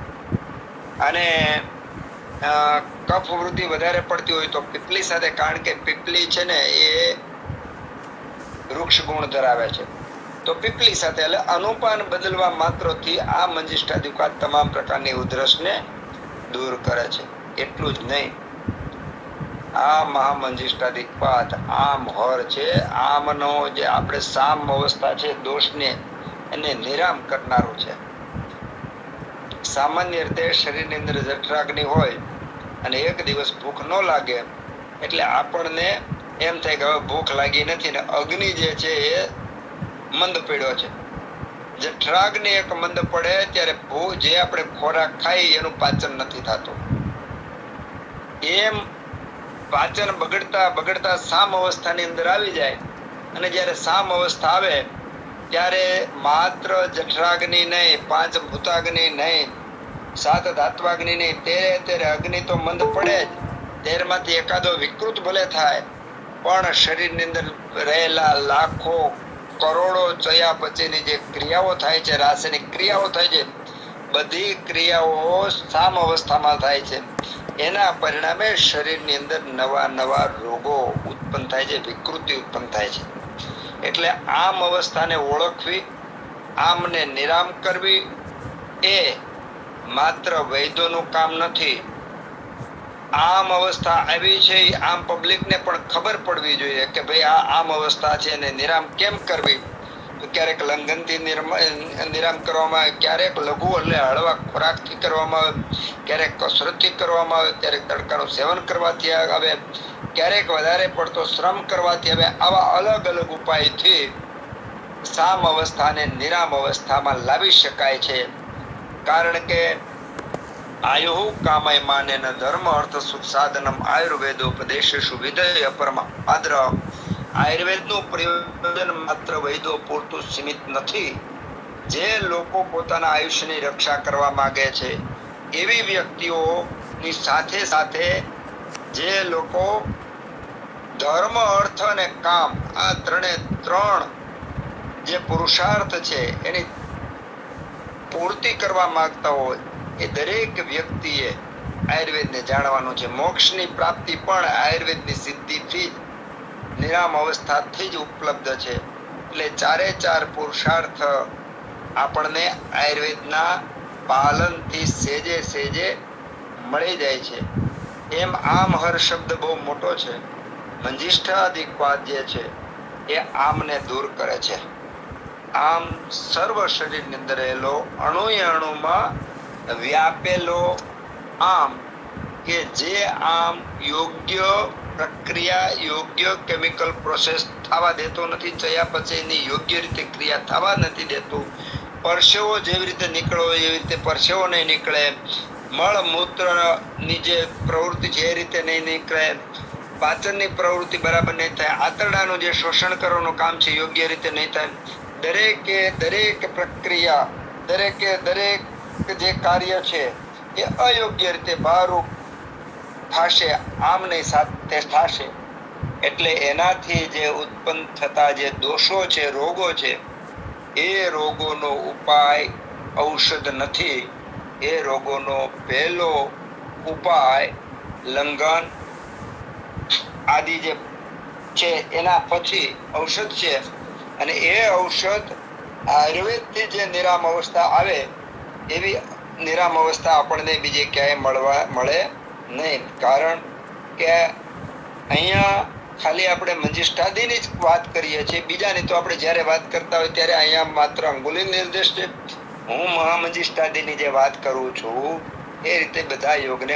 અને કફ વૃદ્ધિ વધારે પડતી હોય તો પીપલી સાથે, કારણ કે પીપલી છે ને એ વૃક્ષ ગુણ ધરાવે છે, તો પીપલી સાથે એટલે અનુપાન બદલવા માત્રથી આ મંજિષ્ઠાદિક વાત તમામ પ્રકારની ઉધરસને દૂર કરે છે. એટલું જ નહીં, આ મહામંજિષ્ઠાદિક વાત આમ હર છે. આમનો જે આપણે સામ અવસ્થા છે, દોષને એને નિરામ કરનારું છે. સામાન્ય રીતે શરીરની અંદર જઠરાગ્નિ હોય અને એક દિવસ ભૂખ ન લાગે એટલે આપણને એમ થાય કે હવે ભૂખ લાગી નથી ને અગ્નિ જે છે એ મંદ પડ્યો છે. જઠરાગ્નિ એક મંદ પડે ત્યારે જે આપણે ખોરાક ખાઈ એનું પાચન નથી થતું. એમ પાચન બગડતા સામ અવસ્થાની અંદર આવી જાય અને જ્યારે સામ અવસ્થા આવે ત્યારે માત્ર જઠરાગ્નિ નહીં, 5 ભૂતાગ્નિ નહીં, 7 ધાત્વાગ્નિ નહીં, 13 અગ્નિ તો મંદ પડે જ. 13માંથી એકાદો વિકૃત ભલે થાય, પણ શરીરની અંદર રહેલા લાખો કરોડો ચયાપચયની જે ક્રિયાઓ થાય છે, રાસાયણિક ક્રિયાઓ થાય છે, બધી ક્રિયાઓ સામ અવસ્થામાં થાય છે. એના પરિણામે શરીરની અંદર નવા રોગો ઉત્પન્ન થાય છે, વિકૃતિ ઉત્પન્ન થાય છે. એટલે આમ અવસ્થાને ઓળખવી, આમને નિરામ કરવી એ માત્ર વૈદ્યોનું કામ નથી. આમ અવસ્થા આવી છે, આમ પબ્લિકને પણ ખબર પડવી જોઈએ કે ભાઈ આ આમ અવસ્થા છે અને નિરામ કેમ કરવી. તો ક્યારેક લંઘનથી નિરામ કરવામાં આવે, ક્યારેક લઘુ એટલે હળવા ખોરાકથી કરવામાં આવે, ક્યારેક કસરતથી કરવામાં આવે, ક્યારેક તડકાનું સેવન કરવાથી આવે, ક્યારેક વધારે પડતો શ્રમ કરવાથી આવે. આવા અલગ અલગ ઉપાયથી સામ અવસ્થાને નિરામ અવસ્થામાં લાવી શકાય છે. કારણ કે આયુઃ કામય માનેન ધર્મ અર્થ સુખ સાધનમ આયુર્વેદોપદેશેષુ વિધેય પરમાદ્ર. આયુર્વેદનું પ્રયોજન માત્ર વૈદ્યો પૂરતું સીમિત નથી. જે લોકો પોતાના આયુષ્યની રક્ષા કરવા માંગે છે એવી વ્યક્તિઓની સાથે સાથે જે લોકો ધર્મ, અર્થ અને કામ, આ ત્રણ જે પુરુષાર્થ છે એની પૂર્તિ કરવા માંગતા હોય એ દરેક વ્યક્તિએ આયુર્વેદને જાણવાનું છે. મોક્ષની પ્રાપ્તિ પણ આયુર્વેદની સિદ્ધિથી જ, નિરામ અવસ્થાથી જ ઉપલબ્ધ છે. એટલે 4 પુરુષાર્થ આપણને આયુર્વેદના પાલનથી સેજે મળી જાય છે. એમ આમ હર શબ્દ બહુ મોટો છે. મંજિષ્ઠાદિક્વાદ જે છે એ આમને દૂર કરે છે. આમ સર્વ શરીરની અંદર રહેલો અણુમાં વ્યાપેલો આમ, કે જે આમ યોગ્ય પ્રક્રિયા, યોગ્ય કેમિકલ પ્રોસેસ થવા દેતો નથી, ચયાપચયની યોગ્ય રીતે ક્રિયા થવા નથી દેતું. પરસેવો જેવી રીતે નીકળવો એવી રીતે પરસેવો નહીં નીકળે, મળ મૂત્રની જે પ્રવૃત્તિ છે એ રીતે નહીં નીકળે, પાચનની પ્રવૃત્તિ બરાબર નહીં થાય, આંતરડાનું જે શોષણ કરવાનું કામ છે યોગ્ય રીતે નહીં થાય. દરેક પ્રક્રિયા, દરેક જે કાર્ય છે એ અયોગ્ય રીતે બહારું થશે, આમની સાથે થશે. એટલે એનાથી જે ઉત્પન્ન થતા જે દોષો છે, રોગો છે, એ રોગોનો ઉપાય ઔષધ નથી. એ રોગોનો પહેલો ઉપાય લંઘન આદિ જે છે એના પછી ઔષધ છે. અને એ ઔષધ આયુર્વેદથી જે નિરામ અવસ્થા આવે એવી નિરામ અવસ્થા આપણને બીજે ક્યાંય મળે નહીં. કારણ કે અહીંયા ખાલી આપણે મંજિષ્ઠાદિની જ વાત કરીએ છીએ, બીજાની તો આપણે જ્યારે વાત કરતા હોય ત્યારે અહીંયા માત્ર અંગુલી નિર્દેશ છે. હું મહામંજિષ્ઠાદિની જે વાત કરું છું એ રીતે બધા યોગને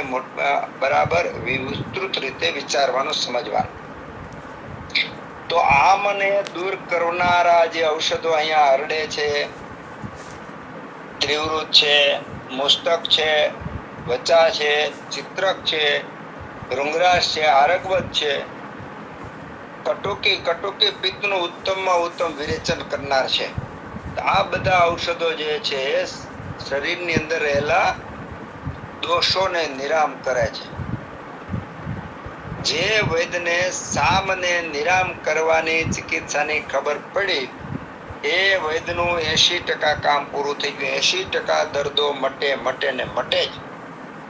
બરાબર વિસ્તૃત રીતે વિચારવાનું, સમજવાનું. તો આ મને દૂર કરનારા જે ઔષધો અહીંયા હરડે છે, ત્રિવૃત છે, મુસ્તક છે, વચા છે, ચિત્રક છે, ભૃંગરાજ છે, આરગવત છે, કટુકી પિત્તનું ઉત્તમમાં ઉત્તમ વિરેચન કરનાર છે. આ બધા ઔષધો જે છે શરીરની અંદર રહેલા દોષોને નિરામ કરે છે. જે વૈદ્યને સામને નિરામ કરવાની ચિકિત્સાની ખબર પડી એ વૈદ્યનું 80% કામ પૂરું થઈ ગયું. 80% દર્દો મટે જ.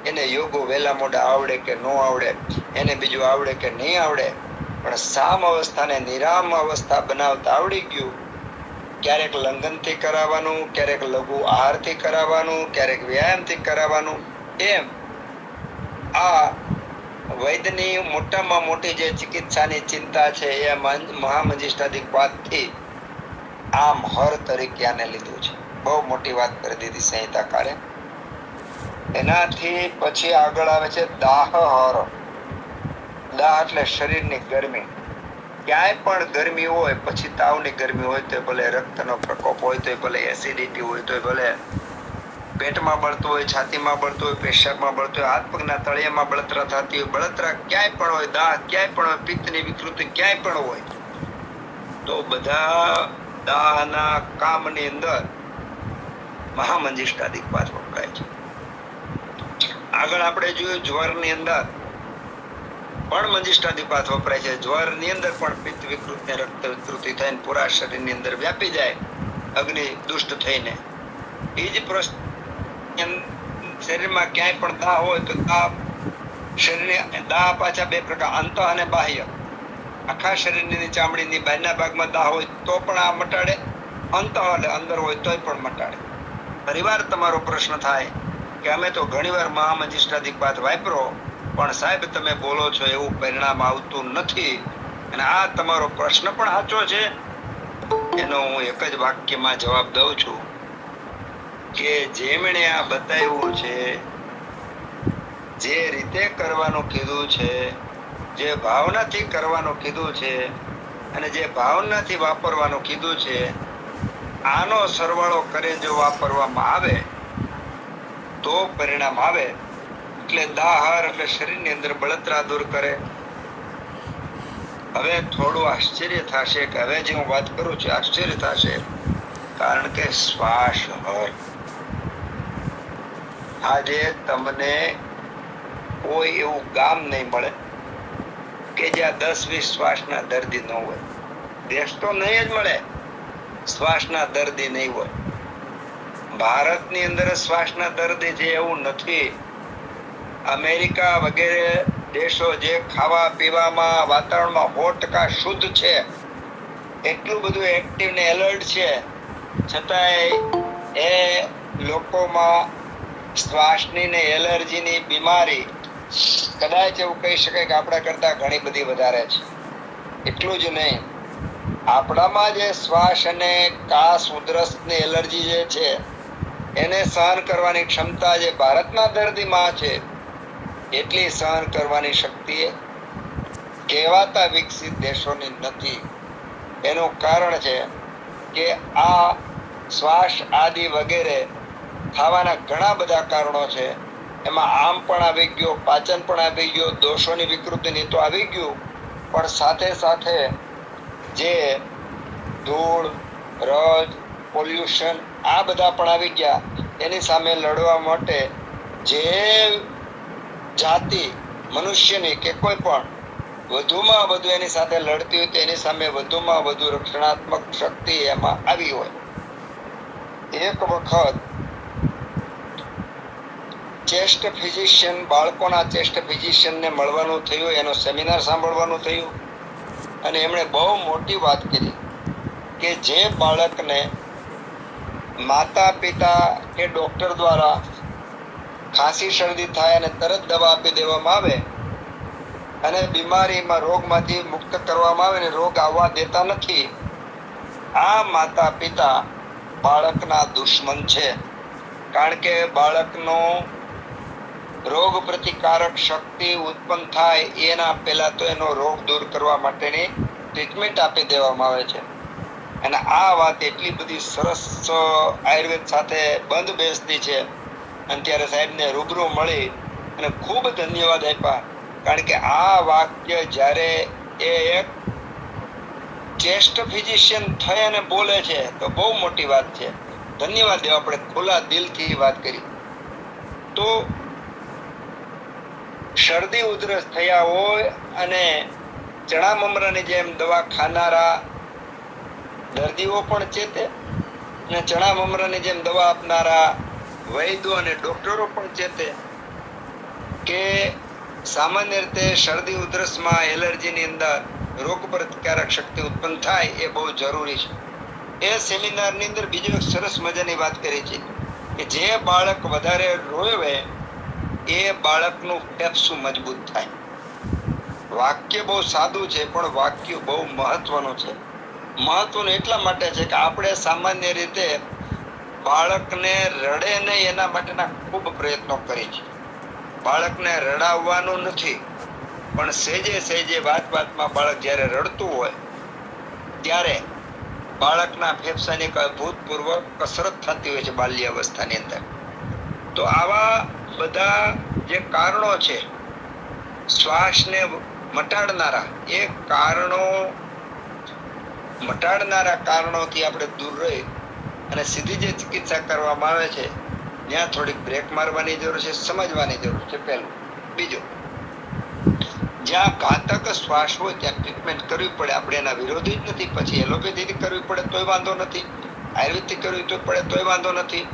એને યોગો વહેલા મોડા આવડે કે ન આવડે, એને બીજું આવડે કે નહીં આવડે, પણ સામ અવસ્થાને નિરામ અવસ્થા બનાવતા આવડી ગયું. ક્યારેક લંઘનથી કરાવવાનું, ક્યારેક લઘુ આહારથી કરાવવાનું, ક્યારેક વ્યાયામથી કરાવવાનું. એમ આ વૈદ્યની મોટામાં મોટી જે ચિકિત્સાની ચિંતા છે એ મહામંજિષ્ઠાદિક્વાદથી આમ હર તરીકે આને લીધું છે. બહુ મોટી વાત કરી દીધી સંહિતાકારે. એનાથી પછી આગળ આવે છે દાહહર. દાહ એટલે શરીરની ગરમી. ક્યાંય પણ ગરમી હોય, પછી તાવની ગરમી હોય તો ભલે, રક્તનો પ્રકોપ હોય તો ભલે, એસિડિટી હોય તો ભલે, પેટમાં બળતું હોય, છાતીમાં બળતું હોય, પેશાબમાં બળતું હોય, હાથ પગના તળિયામાં બળતરા થતી હોય, બળતરા ક્યાંય પણ હોય, દાહ ક્યાંય પણ હોય, પિત્તની વિકૃતિ ક્યાંય પણ હોય, તો બધા દાહના કામની અંદર મહામંજિષ્ટાદિક્પાત વપરાય છે. આગળ આપણે જોયું જ્વરની અંદર પણ મંજિષ્ટાદિપાત વપરાય છે. જ્વરની અંદર પણ પિત્ત વિકૃતિ ને રક્ત વિકૃતિ થઈને પૂરા શરીરની અંદર વ્યાપી જાય અગ્નિ દુષ્ટ થઈને. એ જ પ્રશ્ન શરીરમાં ક્યાંય પણ દાહ હોય તો દાહ શરીરની દાહ પાછા બે પ્રકાર, અંતઃ અને બાહ્ય. આખા શરીરની ચામડીની બહારના ભાગમાં દાહ હોય તો પણ આ મટાડે, અંતઃ એટલે અંદર હોય તોય પણ મટાડે. ફરીવાર તમારો પ્રશ્ન થાય કે અમે તો ઘણીવાર મહામંજિષ્ટાદિક્પાત વાપરો પણ સાહેબ તમે બોલો છો એવું પરિણામ આવતું નથી. અને આ તમારો પ્રશ્ન પણ સાચો છે. એનો હું એક જ વાક્યમાં જવાબ દઉં છું કે જેમણે આ બતાવ્યું છે, જે રીતે કરવાનું કીધું છે, જે ભાવનાથી કરવાનું કીધું છે અને જે ભાવનાથી વાપરવાનું કીધું છે, આનો સરવાળો કરે જો વાપરવામાં આવે તો પરિણામ આવે. એટલે દાહર એટલે શરીરની અંદર બળતરા દૂર કરે. હવે થોડું આશ્ચર્ય થશે કે હવે જે હું વાત કરું છું આશ્ચર્ય થશે, કારણ કે શ્વાસ હર. આજે તમને કોઈ એવું ગામ નહીં મળે કે જ્યાં 10-20 શ્વાસના દર્દી ન હોય. દેશ તો નહીં જ મળે શ્વાસના દર્દી નહીં હોય. ભારતની અંદર શ્વાસના દર્દી છે એવું નથી. અમેરિકા વગેરે દેશો જે ખાવા પીવામાં વાતાવરણમાં 100% શુદ્ધ છે, એટલું બધું એક્ટિવ ને એલર્ટ છે, છતાંય એ લોકોમાં શ્વાસની ને એલર્જીની બીમારી કદાચ એવું કહી શકાય કે આપણા કરતા ઘણી બધી વધારે છે. એટલું જ નહીં, આપણામાં જે શ્વાસ અને કાસ ઉધરસ ની એલર્જી જે છે એને સહન કરવાની ક્ષમતા જે ભારતના દર્દીમાં છે એટલી સહન કરવાની શક્તિ કહેવાતા વિકસિત દેશોની નથી. એનું કારણ છે કે આ શ્વાસ આદિ વગેરે થવાના ઘણા બધા કારણો છે. એમાં આમ પણ આવી ગયો, પાચન પણ આવી ગયો, દોષોની વિકૃતિની તો આવી ગયું, પણ સાથે સાથે જે ધૂળ, રજ, પોલ્યુશન આ બધા પણ આવી ગયા. એની સામે લડવા માટે જે જાતિ મનુષ્યની કે કોઈ પણ વધુમાં વધુ એની સાથે લડતી હોય તેની સામે વધુમાં વધુ રક્ષણાત્મક શક્તિ એમાં આવી હોય. એક વખત ચેસ્ટ ફિઝિશિયન, બાળકોના ચેસ્ટ ફિઝિશિયનને મળવાનું થયું, એનો સેમિનાર સાંભળવાનું થયું અને એમણે બહુ મોટી વાત કરી કે જે બાળકને માતા પિતા કે ડોક્ટર દ્વારા ખાંસી શરદી થાય અને તરત દવા આપી દેવામાં આવે અને બીમારીમાં રોગમાંથી મુક્ત કરવામાં આવે ને રોગ આવવા દેતા નથી, આ માતા પિતા બાળકના દુશ્મન છે. કારણ કે બાળકનો રોગ પ્રતિકારક શક્તિ ઉત્પન્ન થાય એના પહેલા તો એનો રોગ દૂર કરવા માટેની ટ્રીટમેન્ટ આપી દેવામાં આવે છે. અને આ વાત એટલી બધી સરસ આયુર્વેદ સાથે બંધ બેસતી છે. અને ત્યારે સાહેબને રૂબરૂ મળી અને ખૂબ ધન્યવાદ આપ્યા, કારણ કે આ વાક્ય જ્યારે એ એક ચેસ્ટ ફિઝિશિયન થઈ અને બોલે છે તો બહુ મોટી વાત છે. ધન્યવાદ દેવા, આપણે ખુલ્લા દિલથી વાત કરી. તો શરદી ઉધરસ થયા હોય અને ચણા મમરાની જેમ દવા ખાનારા દર્દીઓ પણ ચેતે અને ચણા મમરાની જેમ દવા આપનારા વૈદ્યો અને ડોક્ટરો પણ ચેતે કે સામાન્ય રીતે શરદી ઉધરસમાં એલર્જીની અંદર રોગ પ્રતિકારક શક્તિ ઉત્પન્ન થાય એ બહુ જરૂરી છે. એ સેમિનારની અંદર બીજી એક સરસ મજાની વાત કરી છે કે જે બાળક વધારે રોવે એ બાળકનું ફેફસું મજબૂત થાય. વાક્ય બહુ સાદું છે પણ વાક્ય બહુ મહત્વનું છે. મહત્વનું એટલા માટે છે કે આપણે સામાન્ય રીતે બાળકને રડે નહીં એના માટેના ખૂબ પ્રયત્નો કરી છે. બાળકને રડાવવાનું નથી, પણ સહેજે સહેજે વાતમાં બાળક જ્યારે રડતું હોય ત્યારે બાળકના ફેફસાની અભૂતપૂર્વ કસરત થતી હોય છે બાલ્યાવસ્થાની અંદર. તો આવા બધા જે કારણો છે શ્વાસને મટાડનારા, એ કારણો મટાડનારા કારણોથી આપણે દૂર રહી અને સીધી જે ચિકિત્સા કરવામાં આવે છે ત્યાં થોડીક બ્રેક મારવાની જરૂર છે, સમજવાની જરૂર છે પહેલું. બીજું, જ્યાં ઘાતક શ્વાસ હોય ત્યાં ટ્રીટમેન્ટ કરવી પડે. આપણે એના વિરોધી જ નથી. પછી એલોપેથીથી કરવી પડે તોય વાંધો નથી, આયુર્વેદથી કરવી તો પડે તોય વાંધો નથી.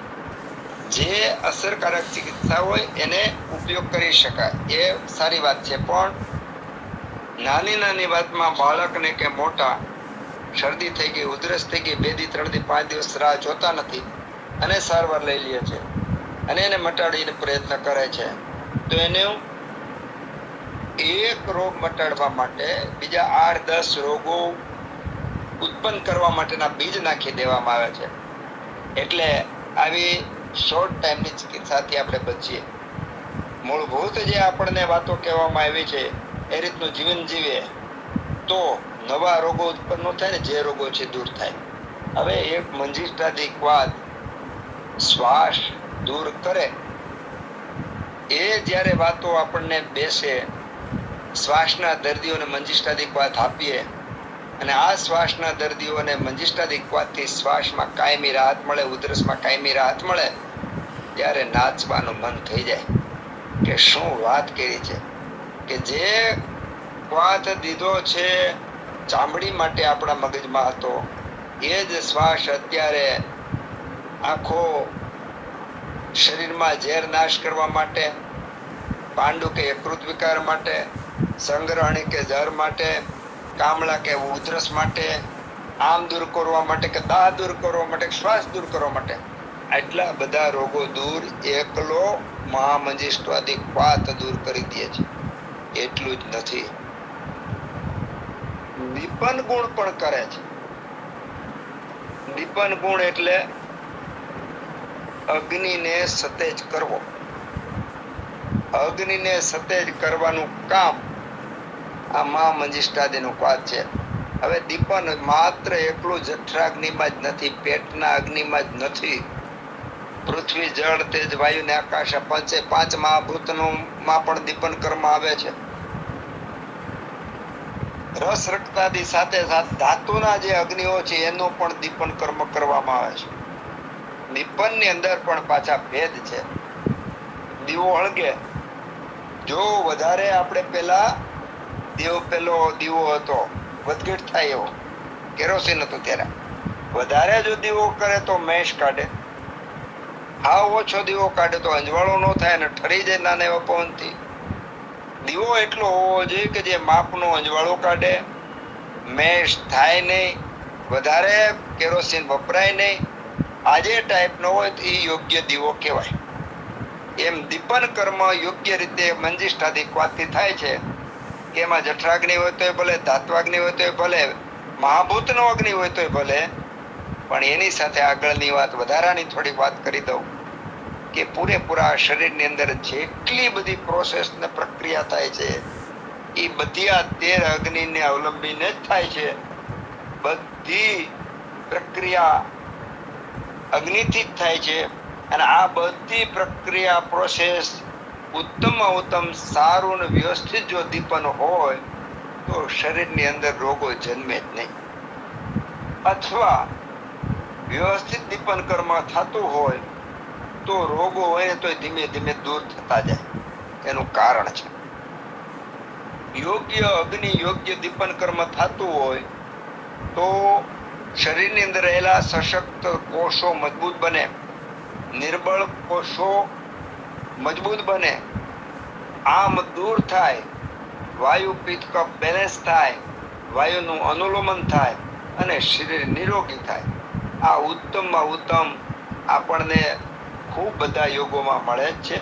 જે અસરકારક ચિકિત્સા હોય એને ઉપયોગ કરી શકાય એ સારી વાત છે. પણ નાની નાની વાતમાં બાળકને કે મોટા શરદી થઈ ગઈ, ઉધરસ થઈ ગઈ, 2 દી 3 દી 5 દિવસ રાહ જોતા નથી અને સારવાર લઈ લે છે અને એને મટાડીને પ્રયત્ન કરે છે, તો એને એક રોગ મટાડવા માટે બીજા 8-10 રોગો ઉત્પન્ન કરવા માટેના બીજ નાખી દેવામાં આવે છે. એટલે આવી શોર્ટ ટાઈમની ચિકિત્સાથી આપણે બચીએ. મૂળભૂત જે આપણને વાતો કહેવામાં આવી છે એ રીતનું જીવન જીવે તો નવા રોગો ઉત્પન્ન ન થાય ને જે રોગો છે દૂર થાય. હવે એક મંજિષ્ઠાધિક વાત શ્વાસ દૂર કરે એ જ્યારે વાતો આપણને બેસે, શ્વાસના દર્દીઓને મંજિષ્ઠાધિક વાત આપીએ અને આ શ્વાસના દર્દીઓને મંજિષ્ઠાધિક વાતથી શ્વાસમાં કાયમી રાહત મળે, ઉધરસમાં કાયમી રાહત મળે, ત્યારે નાચવાનું મન થઈ જાય કે શું વાત કરી છે. કે જે વાત દીધો છે ચામડી માટે આપણા મગજમાં હતો એ જ શ્વાસ અત્યારે આખો શરીરમાં ઝેર નાશ કરવા માટે, પાંડુ કે યકૃત વિકાર માટે, સંગ્રહણી કે જર માટે, કામળા કે ઉધરસ માટે, આમ દૂર કરવા માટે કે દાહ દૂર કરવા માટે, શ્વાસ દૂર કરવા માટે, આટલા બધા રોગો દૂર એકલો મહામંજિષ્ઠાધિક વાત દૂર કરી દે છે. એટલું જ નથી, દીપન ગુણ પણ કરે છે. દીપન ગુણ એટલે અગ્નિને સતેજ કરવો. અગ્નિને સતેજ કરવાનું કામ આ મહામંજિષ્ઠાદિનું વાત છે. હવે દીપન માત્ર એકલું જઠરાગ્નિમાં જ નથી, પેટના અગ્નિમાં જ નથી, પૃથ્વી જળ તેજ વાયુ ને આકાશ પંચે 5 મહાભૂતનું માં પણ દીપન કર્મ આવે છે. રસ રક્તાદિ સાથે સાથે ધાતુના જે અગ્નિઓ છે એનું પણ દીપન કર્મ કરવામાં આવે છે. દીપન ની અંદર પણ પાછા ભેદ છે. દીવો હળગે, જો વધારે આપણે પેલા પેલો દીવો હતો વધઘટ થાય એવો, કેરોસીન હતું ત્યારે, વધારે જો દીવો કરે તો મેશ કાઢે, હાવ ઓછો દીવો કાઢે તો અંજવાળો ન થાય અને ઠરી જાય નાના એવા પવનથી. દીવો એટલો હોવો જોઈએ કે જે માપનો અંજવાળો કાઢે, મેશ થાય નહીં, વધારે કેરોસીન વપરાય નહીં, આજે ટાઈપનો હોય તો એ યોગ્ય દીવો કહેવાય. એમ દીપન કર્મ યોગ્ય રીતે મંજિષ્ઠાધિક વાતથી થાય છે કે એમાં જઠરાગ્નિ હોય તોય ભલે, ધાત્વાગ્નિ હોય તોય ભલે, મહાભૂતનો અગ્નિ હોય તોય ભલે, પણ એની સાથે આગળની વાત વધારાની થોડી વાત કરી દઉં કે પૂરેપૂરા શરીરની અંદર જેટલી બધી પ્રોસેસ ને પ્રક્રિયા થાય છે એ બધી આ 13 અગ્નિને અવલંબીને જ થાય છે. બધી પ્રક્રિયા અગ્નિથી જ થાય છે અને આ બધી પ્રક્રિયા પ્રોસેસ ઉત્તમમાં ઉત્તમ સારું અને વ્યવસ્થિત જો દીપન હોય તો શરીરની અંદર રોગો જન્મે જ નહીં. અથવા વ્યવસ્થિત દીપન કર્મ થતું હોય તો રોગો હોય તો ધીમે ધીમે દૂર થતા જાય. એનું કારણ છે યોગ્ય અગ્નિ યોગ્ય દીપન કર્મ થતું હોય તો શરીરની અંદર રહેલા સશક્ત કોષો મજબૂત બને, નિર્બળ કોષો મજબૂત બને, આમ દૂર થાય, વાયુ પિત્ત કફ બેલેન્સ થાય, વાયુનું અનુલોમન થાય અને શરીર નિરોગી થાય. આ ઉત્તમમાં ઉત્તમ આપણને ખૂબ બધા યોગોમાં મળે જ છે.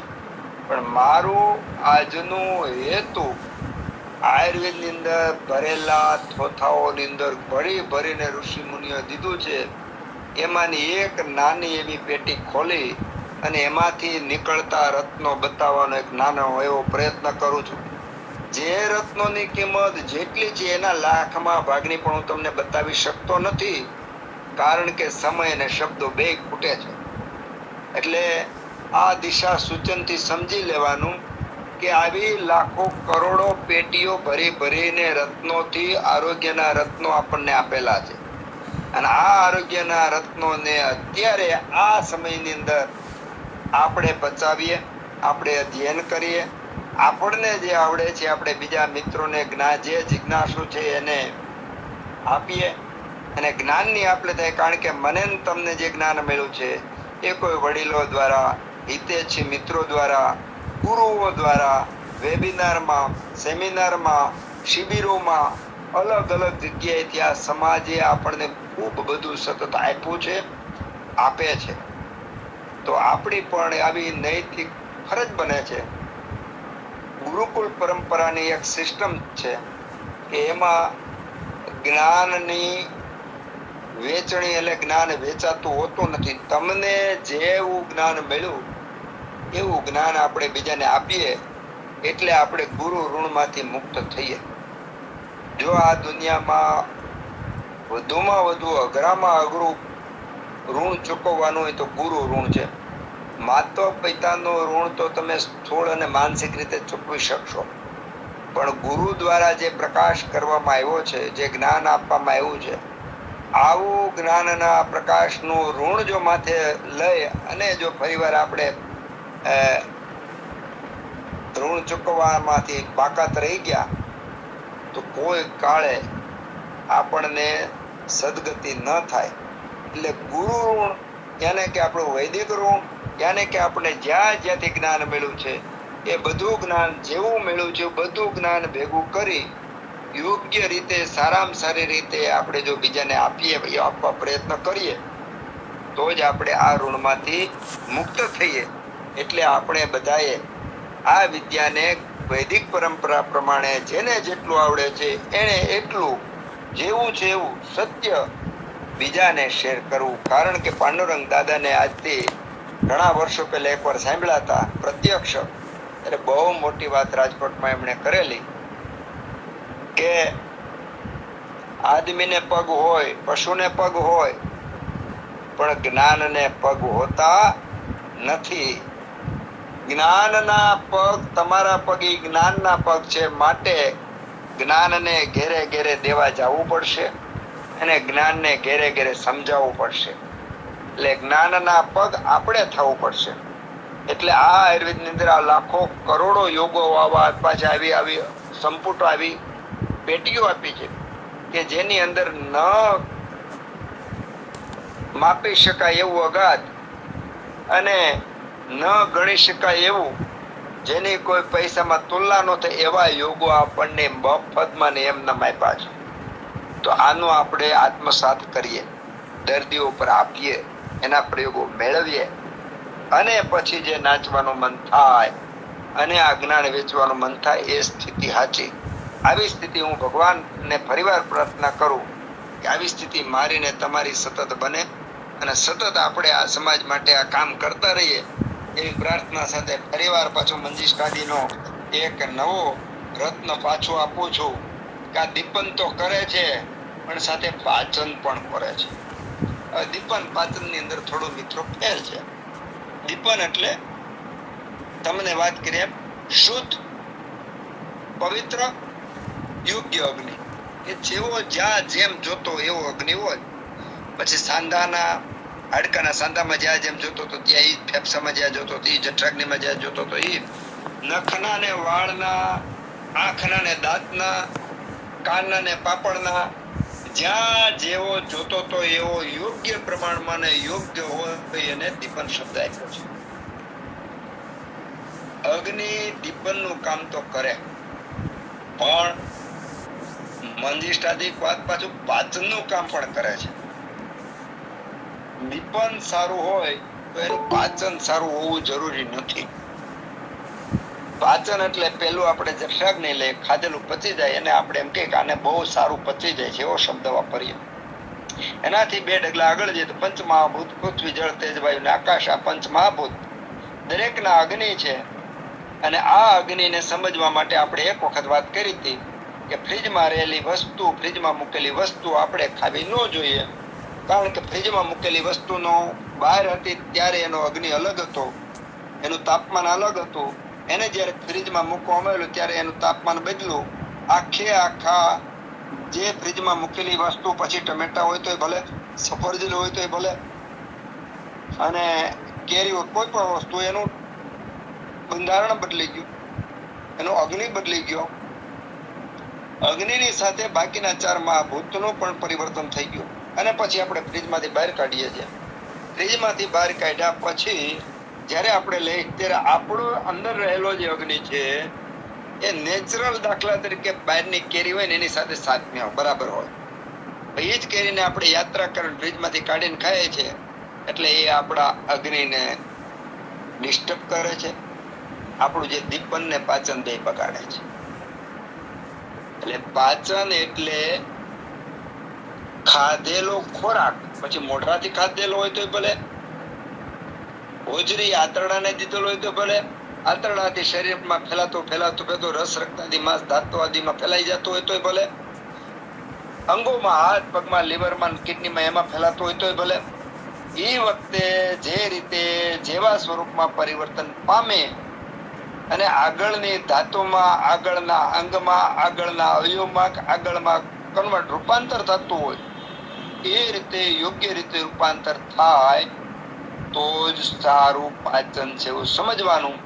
પણ મારું આજનું હેતુ આયુર્વેદની અંદર ભરેલા થોથાઓની અંદર ભરી ભરીને ઋષિ મુનિઓ દીધું છે એમાંની એક નાની એવી પેટી ખોલી અને એમાંથી નીકળતા રત્નો બતાવવાનો એક નાનો એવો પ્રયત્ન કરું છું. જે રત્નોની કિંમત જેટલી છે એના લાખમાં ભાગની પણ હું તમને બતાવી શકતો નથી, કારણ કે સમય અને શબ્દો બે ખૂટે છે. એટલે આ દિશા સૂચનથી સમજી લેવાનું કે આવી લાખો કરોડો પેટીઓ ભરી ભરીને રત્નોથી આરોગ્યના રત્નો આપણને આપેલા છે. અને આ આરોગ્યના રત્નોને અત્યારે આ સમયની અંદર આપણે બચાવીએ, આપણે અધ્યયન કરીએ, આપણને જે આવડે છે આપણે બીજા મિત્રોને જ્ઞાન, જે જિજ્ઞાસુ છે એને આપીએ. અને જ્ઞાનની આપણે થાય, કારણ કે મને ને તમને જે જ્ઞાન મળ્યું છે એ કોઈ વડીલો દ્વારા, હિતેચ્છી મિત્રો દ્વારા, ગુરુઓ દ્વારા, વેબિનારમાં, સેમિનારમાં, શિબિરોમાં, અલગ અલગ જગ્યાએથી આ સમાજે આપણને ખૂબ બધું સતત આપ્યું છે, આપે છે. તો આપણી પણ આવી નૈતિક ફરજ બને છે. ગુરુકુળ પરંપરાની એક સિસ્ટમ છે કે એમાં જ્ઞાનની વેચણી, એટલે જ્ઞાન વેચાતું હોતું નથી. તમને જેવું જ્ઞાન મળ્યું એવું જ્ઞાન આપણે બીજાને આપીએ એટલે આપણે ગુરુ ઋણમાંથી મુક્ત થઈએ. જો આ દુનિયામાં વધુમાં વધુ અઘરામાં અઘરું ઋણ ચૂકવવાનું હોય તો ગુરુ ઋણ છે. માતા પિતાનું ઋણ તો તમે સ્થૂળ અને માનસિક રીતે ચૂકવી શકશો, પણ ગુરુ દ્વારા જે પ્રકાશ કરવામાં આવ્યો છે, જે જ્ઞાન આપવામાં આવ્યું છે, આવું જ્ઞાનના પ્રકાશનું ઋણ જો માથે લઈ અને જો ફરીવાર આપણે ઋણ ચૂકવવામાંથી બાકાત રહી ગયા તો કોઈ કાળે આપણને સદગતિ ન થાય. એટલે ગુરુ ઋણ, યાને કે આપણું વૈદિક ઋણ, યાને કે આપણે જ્યાંથી જ્ઞાન મળ્યું છે એ બધું જ્ઞાન, જેવું મળ્યું છે બધું જ્ઞાન ભેગું કરી યોગ્ય રીતે, સારામાં સારી રીતે આપણે જો બીજાને આપીએ, આપવા પ્રયત્ન કરીએ તો જ આપણે આ ઋણમાંથી મુક્ત થઈએ. એટલે આપણે બધાએ આ વિદ્યાને વૈદિક પરંપરા પ્રમાણે જેને જેટલું આવડે છે એને એટલું, જેવું છે એવું સત્ય બીજાને શેર કરવું. કારણ કે પાંડુરંગ દાદાને આજથી ઘણા વર્ષો પહેલા એકવાર સાંભળ્યા હતા પ્રત્યક્ષ, એટલે બહુ મોટી વાત રાજકોટમાં એમણે કરેલી કે આદમીને પગ હોય, પશુને પગ હોય, પણ જ્ઞાનને પગ હોતા નથી. જ્ઞાનના પગ, તમારા પગ એ જ્ઞાનના પગ છે, માટે જ્ઞાનને ઘેરે ઘેરે દેવા જવું પડશે અને જ્ઞાનને ઘેરે ઘેરે સમજાવવું પડશે. એટલે જ્ઞાનના પગ આપણે થવું પડશે. એટલે આ આયુર્વેદની અંદર આ લાખો કરોડો યોગો પાછા આવી સંપુટો, આવી પેટીઓ આપી છે કે જેની અંદર ન માપી શકાય એવું અગાધ અને ન ગણી શકાય એવું, જેની કોઈ પૈસામાં તુલના ન થાય એવા યોગો આપણને મફતમાં ને એમના આપ્યા છે. તો આનો આપણે આત્મસાત કરીએ, દર્દીઓ પર આપીએ, એના પ્રયોગો મેળવીએ, અને પછી જે નાચવાનું મન થાય અને આ જ્ઞાન વેચવાનું મન થાય એ સ્થિતિ સાચી. આવી સ્થિતિ હું ભગવાનને ફરીવાર પ્રાર્થના કરું કે આવી સ્થિતિ મારીને તમારી સતત બને અને સતત આપણે આ સમાજ માટે આ કામ કરતા રહીએ એવી પ્રાર્થના સાથે ફરીવાર પાછો મંજીષ્ઠાદીનો એક નવો રત્ન પાછો આપું છું કે આ દીપન તો કરે છે પણ સાથે પાચન પણ કરે છે. દીપન પાચન ની અંદર થોડો મિત્રો ફેર છે. દીપન એટલે તમને વાત કરીએ શુદ્ધ, પવિત્ર, યોગ્ય અગ્નિ કે જેવો જ્યાં જેમ જોતો એવો અગ્નિ હોય. પછી સાંધાના હાડકાના સાંધામાં જ્યાં જેમ જોતો તો ત્યાં ઈ, ફેફસામાં જ્યાં જોતો તો ઈ, જઠરાગ્નિમાં જ્યાં જોતો તો ઈ, નખના ને વાળના, આંખના ને દાંતના, કાનના ને પાપડના, જ્યાં જેવો જોતો તો એવો યોગ્ય પ્રમાણમાં ને યોગ્ય હોય એને દીપન શબ્દ આપ્યો છે. અગ્નિ દીપનનું કામ તો કરે, પણ મંજિષ્ઠાદિક વાત પાછું પાચનનું કામ પણ કરે છે. દીપન સારું હોય તો એનું પાચન સારું હોવું જરૂરી નથી. પાચન એટલે પેલું આપણે જઠરાગ્નિ લઈએ, ખાધેલું પચી જાય એને આપણે એમ કે આને બહુ સારું પચી જાય છે એવો શબ્દ વાપરીએ. એનાથી બે ડગલા આગળ જઈએ તો પંચમહાભૂત, પૃથ્વી, જળ, તેજ, વાયુ ને આકાશ, આ પંચમહાભૂત દરેકના અગ્નિ છે. અને આ અગ્નિને સમજવા માટે આપણે એક વખત વાત કરી હતી કે ફ્રીજમાં રહેલી વસ્તુ, ફ્રીજમાં મૂકેલી વસ્તુ આપણે ખાવી ન જોઈએ. કારણ કે ફ્રીજમાં મૂકેલી વસ્તુનો બહાર હતી ત્યારે એનો અગ્નિ અલગ હતો, એનું તાપમાન અલગ હતું. એને જ્યારે ફ્રીજમાં મૂકવામાં આવેલું ત્યારે એનું તાપમાન બદલું. આખા જે ફ્રીજમાં મૂકેલી વસ્તુ, પછી ટમેટા હોય તો ભલે સફરજન હોય તો ભલે, અને કેરી હોય, કોઈ પણ વસ્તુ, એનું બંધારણ બદલી ગયું, એનો અગ્નિ બદલી ગયો. અગ્નિની સાથે બાકીના 4 મહાભૂતોનું પણ પરિવર્તન થઈ ગયું. અને પછી આપણે ફ્રીજમાંથી બહાર કાઢીએ છીએ. ફ્રીજમાંથી બહાર કાઢ્યા પછી જ્યારે આપણે લઈ, ત્યારે આપણો અંદર રહેલો જે અગ્નિ છે એ નેચરલ, દાખલા તરીકે બહારની કેરી હોય ને એની સાથે સામ્ય બરાબર હોય. એ જ કેરીને આપણે યાત્રા કરીને ફ્રીજમાંથી કાઢીને ખાઈએ છીએ, એટલે એ આપણા અગ્નિને ડિસ્ટર્બ કરે છે, આપણું જે દીપન ને પાચન બે બગાડે છે. એટલે પાચન એટલે ખાધેલો ખોરાક, પછી મોઢાથી ખાધેલો હોય તો ભલે, હોજરી આંતરડાને દીધેલો હોય તો ભલે, આંતરડાથી શરીરમાં ફેલાતો રસ, રક્તાદી, માંસ, ધાતુ આદિમાં ફેલાઈ જતો હોય તો ભલે, અંગોમાં, હાથ પગમાં, લીવરમાં, કિડનીમાં એમાં ફેલાતો હોય તો ભલે. એ વખતે જે રીતે જેવા સ્વરૂપમાં પરિવર્તન પામે અને આગળની ધાતુમાં, આગળના અંગમાં, આગળના અવયવમાં, આગળમાં કન્વર્ટ, રૂપાંતર થતું હોય, એ રીતે યોગ્ય રીતે રૂપાંતર થાય તો જ સારું પાચન છે એવું સમજવાનું.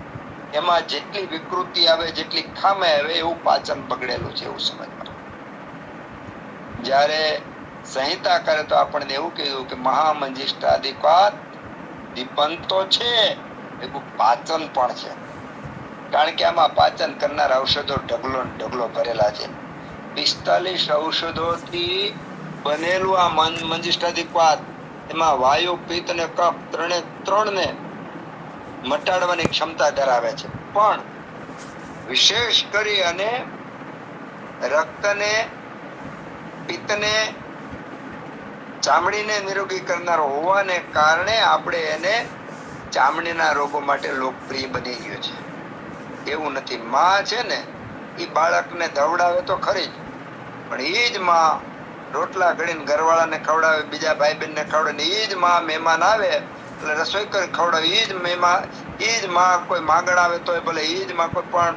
એમાં જેટલી વિકૃતિ આવે, જેટલી ખામી આવે, એવું પાચન બગડેલું છે એવું સમજવાનું. જ્યારે સંહિતા કરે તો આપણને એવું કીધું કે મહામંજિષ્ટાદિપાત દીપન તો છે, એવું પાચન પણ છે. કારણ કે આમાં પાચન કરનાર ઔષધો ઢગલો ને ઢગલો ભરેલા છે. 45 ઔષધોથી બનેલું આ મંજિષ્ટાદિપાત, એમાં વાયુ, પિત્ત અને કફ ત્રણને મટાડવાની ક્ષમતા ધરાવે છે. પણ વિશેષ કરી અને રક્તને, પિત્તને, ચામડીને નિરોગી કરનાર હોવાને કારણે આપણે એને ચામડીના રોગો માટે લોકપ્રિય બની ગયો છે. એવું નથી, માં છે ને એ બાળકને ધવડાવે તો ખરી જ, પણ એ જ માં રોટલા ઘડીને ઘરવાળાને ખવડાવે, બીજા ભાઈ બહેનને ખવડાવે, એ જ માં મહેમાન આવે એટલે રસોઈ કરી ખવડાવે, એ જ મહેમાન, એ જ માં કોઈ માંગણ આવે તો ભલે, એ જ માં કોઈ પણ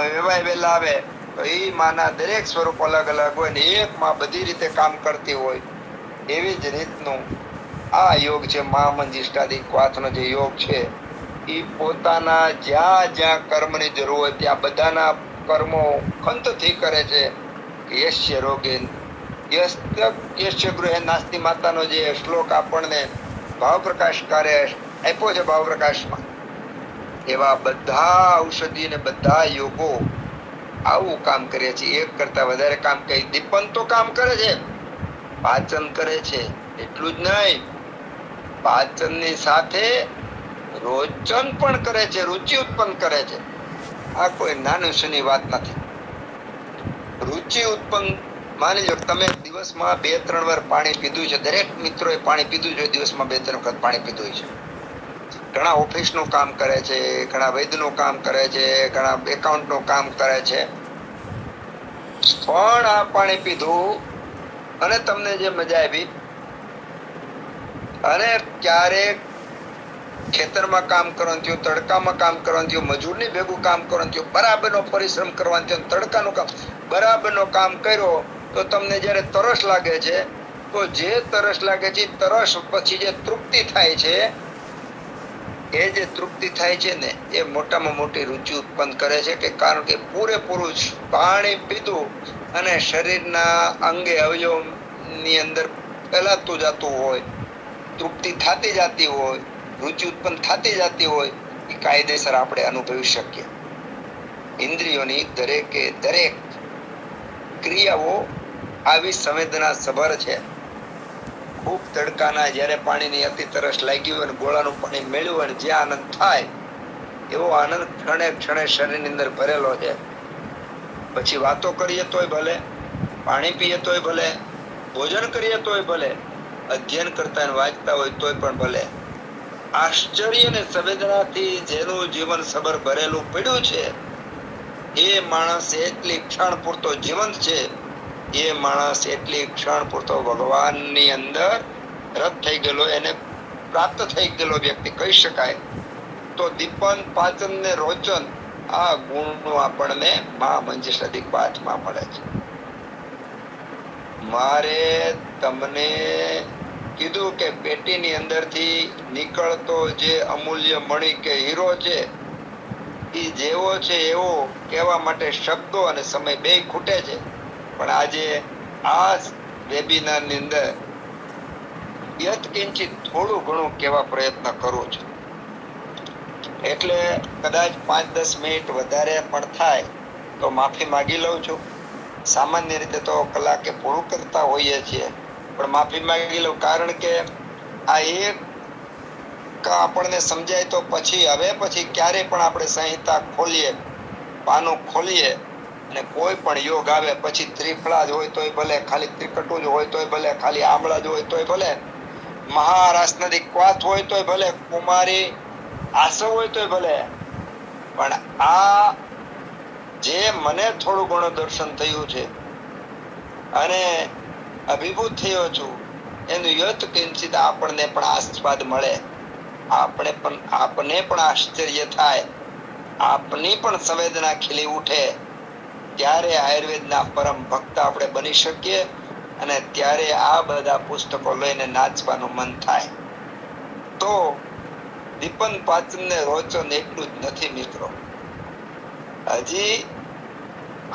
વેવાય વેલા આવે તો એ માના દરેક સ્વરૂપ અલગ અલગ હોય ને એક માં બધી રીતે કામ કરતી હોય. એવી જ રીતનું આ યોગ છે, મહામંજિષ્ટાદિપાતનો જે યોગ છે, એ પોતાના જ્યાં જ્યાં કર્મની જરૂર હોય ત્યાં બધાના કર્મો ખંતથી કરે છે. યસ્ય રોગે યસ્ય ગૃહે નાસ્તિ માતાનો જે શ્લોક આપણને ભાવપ્રકાશ કાર્ય આપ્યો છે, ભાવપ્રકાશમાં, એવા બધા ઔષધિ અને બધા યોગો આવું કામ કરે છે. એક કરતા વધારે કામ કરે. દીપન તો કામ કરે છે, પાચન કરે છે. એટલું જ નહીં, પાચનની સાથે રોચન પણ કરે છે, રુચિ ઉત્પન્ન કરે છે. આ કોઈ નાની સૂની વાત નથી. રુચિ ઉત્પન્ન, માની લો તમે દિવસમાં 2-3 વાર પાણી પીધું છે, દરેક મિત્રોએ પાણી પીધું છે, દિવસમાં 2-3 વખત પાણી પીધું છે. ઘણા ઓફિસનું કામ કરે છે, ઘણા વૈદ્યનું કામ કરે છે, ઘણા એકાઉન્ટનું કામ કરે છે, પણ આ પાણી પીધું અને તમને જે મજા આવી, અને ક્યારેક ખેતરમાં કામ કરવાનું થયું, તડકામાં કામ કરવાનું થયું, મજૂરની ભેગું કામ કરવાનું થયું, બરાબરનો પરિશ્રમ કરવાનું થયું, તડકાનું કામ બરાબરનો કામ કર્યો, તો તમને જ્યારે તરસ લાગે છે, તો જે તરસ લાગે છે, તરસ પછી જે તૃપ્તિ થાય છે, એ જે તૃપ્તિ થાય છે ને, એ મોટામાં મોટી રુચિ ઉત્પન્ન કરે છે. કે કારણ કે પૂરેપૂરું પાણી પીધું અને શરીરના અંગે અવયવની અંદર ફેલાતું જતું હોય, તૃપ્તિ થતી જતી હોય, રુચિ ઉત્પન્ન થતી જતી હોય, એ કાયદેસર આપણે અનુભવી શકીએ. ઇન્દ્રિયોની દરેકે દરેક ક્રિયાઓ આવી સંવેદના સભર છે. ખૂબ તડકાના જ્યારે પાણીની અતિ તરસ લાગી હોય અને ગોળાનું પાણી મેળવ્યું હોય, જે આનંદ થાય એવો આનંદ ક્ષણે ક્ષણે શરીરની અંદર ભરેલો છે. પછી વાતો કરીએ તોય ભલે, પાણી પીએ તોય ભલે, ભોજન કરીએ તોય ભલે, અધ્યયન કરતા વાંચતા હોય તોય પણ ભલે, આશ્ચર્ય અને સંવેદનાથી જેનું જીવન સબર ભરેલું પડ્યું છે, એ માણસ એટલી ક્ષણ પૂરતો જીવંત છે, એ માણસ એટલી ક્ષણ પૂરતો ભગવાનની અંદર રત થઈ ગયેલો, એને પ્રાપ્ત થઈ ગયેલો વ્યક્તિ કહી શકાય. તો દીપન, પાચન ને રોચન, આ ગુણો આપણને મહામંજિષ્ટાદિપાતમાં મળે છે. મારે તમને કીધું કે પેટીની અંદરથી નીકળતો જે અમૂલ્ય મણિ કે હીરો છે એ જેવો છે એવો કહેવા માટે શબ્દો અને સમય બે ખૂટે છે, પણ આજે આ વેબિનાર ની અંદર યત્કિંચિત થોડું ઘણું કહેવા પ્રયત્ન કરું છું. એટલે કદાચ 5-10 મિનિટ વધારે પણ થાય તો માફી માંગી લઉં છું. સામાન્ય રીતે તો કલાકે પૂરું કરતા હોઈએ છીએ, પણ માફી માંગી લઉં, કારણ કે આ એક આપણને સમજાય તો પછી ક્યારે પણ આપણે સંહિતા ખોલીએ, પાનું ખોલીએ અને કોઈ પણ યોગ આવે પછી ત્રિફળા જ હોય તોય ભલે, ખાલી ત્રિકટુ જ હોય તોય ભલે, ખાલી આમળા જ હોય તોય ભલે, મહારાષ્ટ્રની ક્વાથ હોય તોય ભલે, કુમારી આસવ હોય તોય ભલે, પણ આ જે મને થોડું ઘણું દર્શન થયું છે અને અભિભૂત થયો છું એનું યત કિંચિત આપણને પણ આસ્વાદ મળે, આપને પણ આશ્ચર્ય થાય, આપની પણ સંવેદના ખીલી ઉઠે, ત્યારે આયુર્વેદના પરમ ભક્ત આપણે બની શકીએ અને ત્યારે આ બધા પુસ્તકો લઈને નાચવાનું મન થાય. તો દીપન પાચન ને રોચન એટલું જ નથી મિત્રો, હજી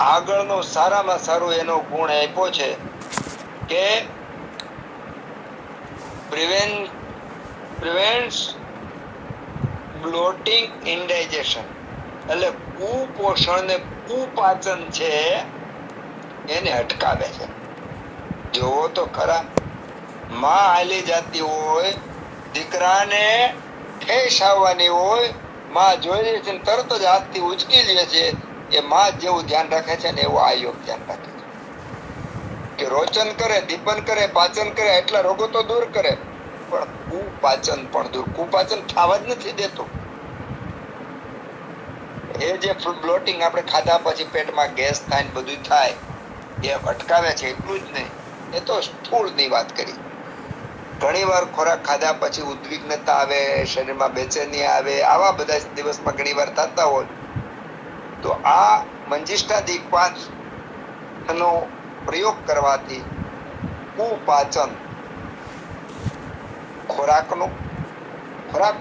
આગળનો સારામાં સારું એનો ગુણ આપ્યો છે કે પ્રિવેન્ટ્સ બ્લોટિંગ ઇન્ડાઇજેશન, એટલે કુપોષણ ને કુપાચન છે એને અટકાવે છે. જોવો તો ખરા, માં હાલી જાતી હોય, દીકરાને ઠેસ આવવાની હોય, માં જોઈ રહી છે તરત જ હાથથી ઉચકી લે છે, એ માં જેવું ધ્યાન રાખે છે ને એવું આ યોગ ધ્યાન રાખે છે કે રોચન કરે, દીપન કરે, પાચન કરે, એટલા રોગો તો દૂર કરે, પણ કુપાચન પણ દૂર. કુપાચન થવા જ નથી દેતું. એ જે બ્લોટિંગ આપણે ખાધા પછી પેટમાં ગેસ થાય ને બધું થાય એ અટકાવે છે. એટલું જ નહીં, એ તો સ્થૂળ ની વાત કરી. ઘણી વાર ખોરાક ખાધા પછી ઉદ્વિગ્નતા આવે, શરીરમાં બેચેની આવે, આવા બધા દિવસમાં ઘણી વાર થતા હોય તો આ મંજિષ્ઠાદિ પાંચ નો પ્રયોગ કરવાથી કુપાચન, ખોરાક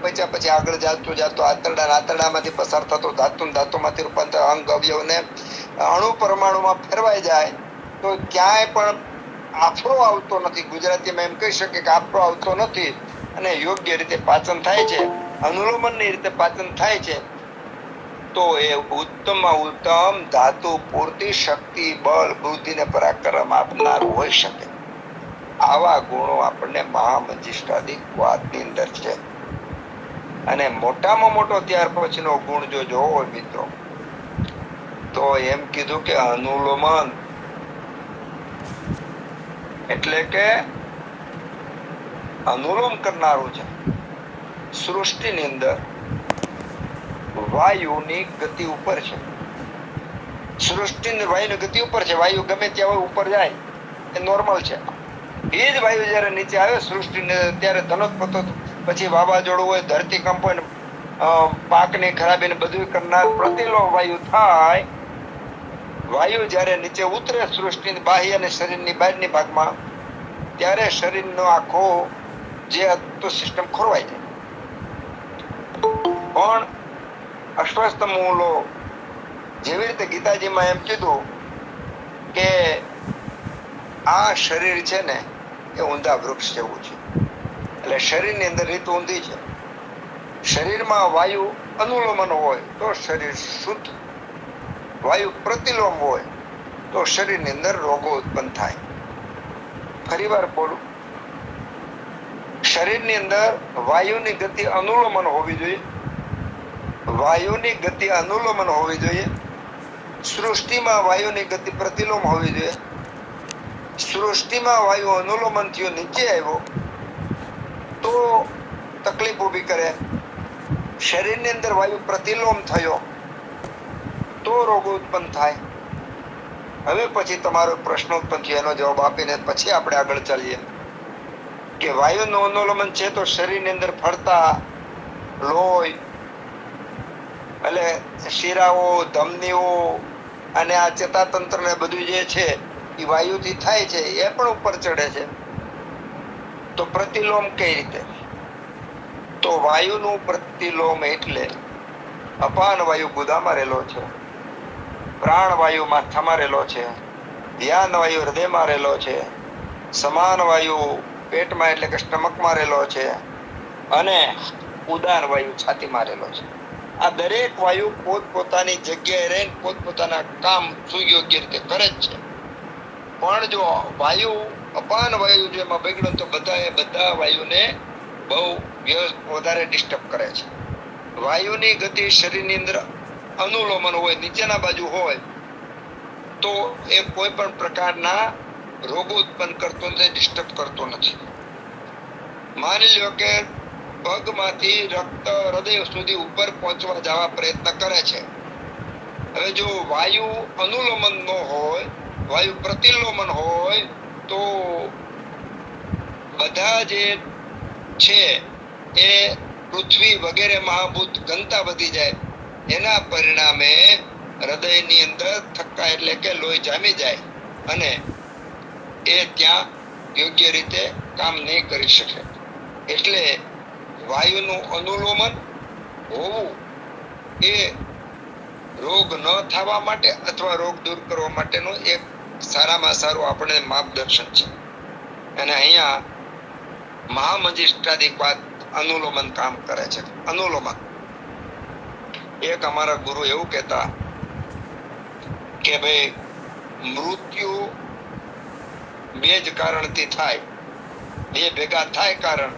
પચ્યા પછી આગળ જાતો આંતરડામાંથી પસાર થતો ધાતુમાંથી રૂપાંતર અંગ અવયવને અણુ પરમાણુમાં ફેરવાઈ જાય તો ક્યાંય પણ આફરો આવતો નથી. ગુજરાતીમાં એમ કહી શકે કે આફરો આવતો નથી અને યોગ્ય રીતે પાચન થાય છે, અનુલોમનની રીતે પાચન થાય છે, તો એ ઉત્તમ ધાતુ પૂર્તિ, શક્તિ, બળ, બુદ્ધિ ને પરાક્રમ આપનારું હોઈ શકે. આવા ગુણો આપણને મહામંજિષ્ઠાદિ વાતની અંદર છે. અને મોટામાં મોટો ત્યાર પછીનો ગુણ જો જોવો હોય મિત્રો તો એમ કીધું કે અનુલોમન એટલે કે અનુલોમ કરનારું છે. સૃષ્ટિની અંદર વાયુની ગતિ ઉપર છે. સૃષ્ટિની વાયુની ગતિ ઉપર છે. વાયુ ગમે ત્યાં હોય ઉપર જાય એ નોર્મલ છે. એ જ વાયુ જયારે નીચે આવે સૃષ્ટિને ત્યારે ધનોત્પત્તો પછી વાવાઝોડું હોય, ધરતીકંપ હોય, પાકની ખરાબી બધું કરનાર પ્રતિલોમ વાયુ થાય. વાયુ જયારે નીચે ઉતરે સૃષ્ટિની બાહ્ય અને શરીરની બહારની ભાગમાં, ત્યારે શરીરનો આખો જે સિસ્ટમ ખોરવાઈ જાય. પણ અશ્વસ્થ મૂલો જેવી રીતે ગીતાજીમાં એમ કીધું કે આ શરીર છે ને એ ઊંધા વૃક્ષ જેવું છે. એટલે શરીરની અંદર રીત ઊંધી છે. શરીરમાં વાયુ અનુલોમન હોય તો શરીર શુદ્ધ, વાયુ પ્રતિલોમ હોય તો શરીરની અંદર રોગો ઉત્પન્ન થાય. ફરીવાર બોલું, શરીરની અંદર વાયુની ગતિ અનુલોમન હોવી જોઈએ, વાયુની ગતિ અનુલોમન હોવી જોઈએ. સૃષ્ટિમાં વાયુની ગતિ પ્રતિલોમ હોવી જોઈએ. સૃષ્ટિમાં વાયુ અનુલોમન થયો, નીચે આવ્યો તો તકલીફ ઊભી કરે. શરીરની અંદર વાયુ પ્રતિલોમ થયો તો રોગો ઉત્પન્ન થાય. હવે પછી તમારો પ્રશ્ન ઉત્પન્ન થયો, એનો જવાબ આપીને પછી આપણે આગળ ચાલીએ કે વાયુનું અનુલોમન છે તો શરીરની અંદર ફરતા લોહી એટલે શિરાઓ, ધમનીઓ અને આ ચેતાતંત્ર ને બધું જે છે એ વાયુથી થાય છે, એ પણ ઉપર ચડે છે. તો પ્રતિલોમ કઈ રીતે? તો વાયુનું પ્રતિલોમ એટલે અપાન વાયુ ગુદામાં રહેલો છે, પ્રાણ વાયુ માથામાં રહેલો છે, ધ્યાન વાયુ હૃદયમાં રહેલો છે, સમાન વાયુ પેટમાં એટલે કે સ્ટમકમાં રહેલો છે, અને ઉદાન વાયુ છાતીમાં રહેલો છે. આ દરેક વાયુ પોતપોતાની જગ્યાએ રહીને પોતપોતાના કામ સુયોગ્ય રીતે કરે જ છે. પણ જો વાયુ અપાન વાયુ જેમાં બગડ્યો તો બધા વાયુને બહુ વધારે ડિસ્ટર્બ કરે છે. વાયુની ગતિ શરીરની અંદર અનુલોમન હોય, નીચેના બાજુ હોય તો એ કોઈ પણ પ્રકારના રોગો ઉત્પન્ન કરતો નથી, ડિસ્ટર્બ કરતો નથી. માની લ્યો કે પગમાંથી રક્ત હૃદય સુધી ઉપર પહોંચવા જવા પ્રયત્ન કરે છે. હવે જો વાયુ અનુલોમન ન હોય, વાયુ પ્રતિલોમન હોય તો બધા જે છે એ પૃથ્વી વગેરે મહાભૂત ઘનતા વધી જાય. એના પરિણામે હૃદયની અંદર થક્કા એટલે કે લોહી જામી જાય અને એ ત્યાં યોગ્ય રીતે કામ નહીં કરી શકે. એટલે વાયુનું અનુલોમન હોવું એ રોગ ન થવા માટે અથવા રોગ દૂર કરવા માટેનું એક સારામાં સારું આપણે માર્ગદર્શન છે. અને અહીંયા મહામંજિષ્ટાદિક વાત અનુલોમન કામ કરે છે. અનુલોમન એક અમારા ગુરુ એવું કહેતા કે ભાઈ મૃત્યુ બે જ કારણથી થાય, બે ભેગા થાય કારણ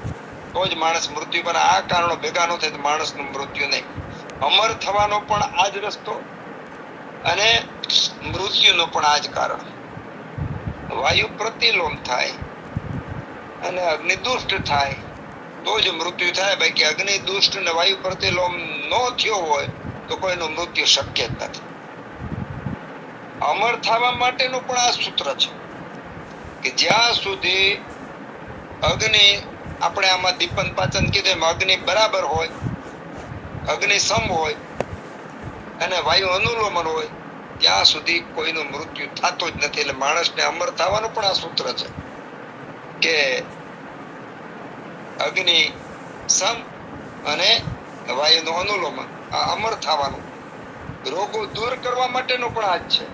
તો જ માણસ મૃત્યુ પર. આ કારણો ભેગા ન થાય તો માણસનું મૃત્યુ નહીં. અમર થવાનો પણ આ જ રસ્તો અને મૃત્યુનો પણ આ જ કારણ. વાયુ પ્રતિલોમ થાય અને અગ્નિ દુષ્ટ થાય તો જ મૃત્યુ થાય. બાકી અગ્નિ દુષ્ટ અને વાયુ પ્રતિલોમ ન થયો હોય તો કોઈનું મૃત્યુ શક્ય જ નથી. અમર થવા માટેનું પણ આ સૂત્ર છે કે જ્યાં સુધી અગ્નિ, આપણે આમાં દીપન પાચન કીધું એમ અગ્નિ બરાબર હોય, અગ્નિ સમ હોય અને વાયુ અનુલોમન હોય ત્યાં સુધી કોઈનું મૃત્યુ થતું જ નથી. એટલે માણસને અમર થવાનું પણ આ સૂત્ર છે કે અગ્નિ સમ અને વાયુનું અનુલોમન, આ અમર થવાનું. રોગો દૂર કરવા માટેનું પણ આ જ છે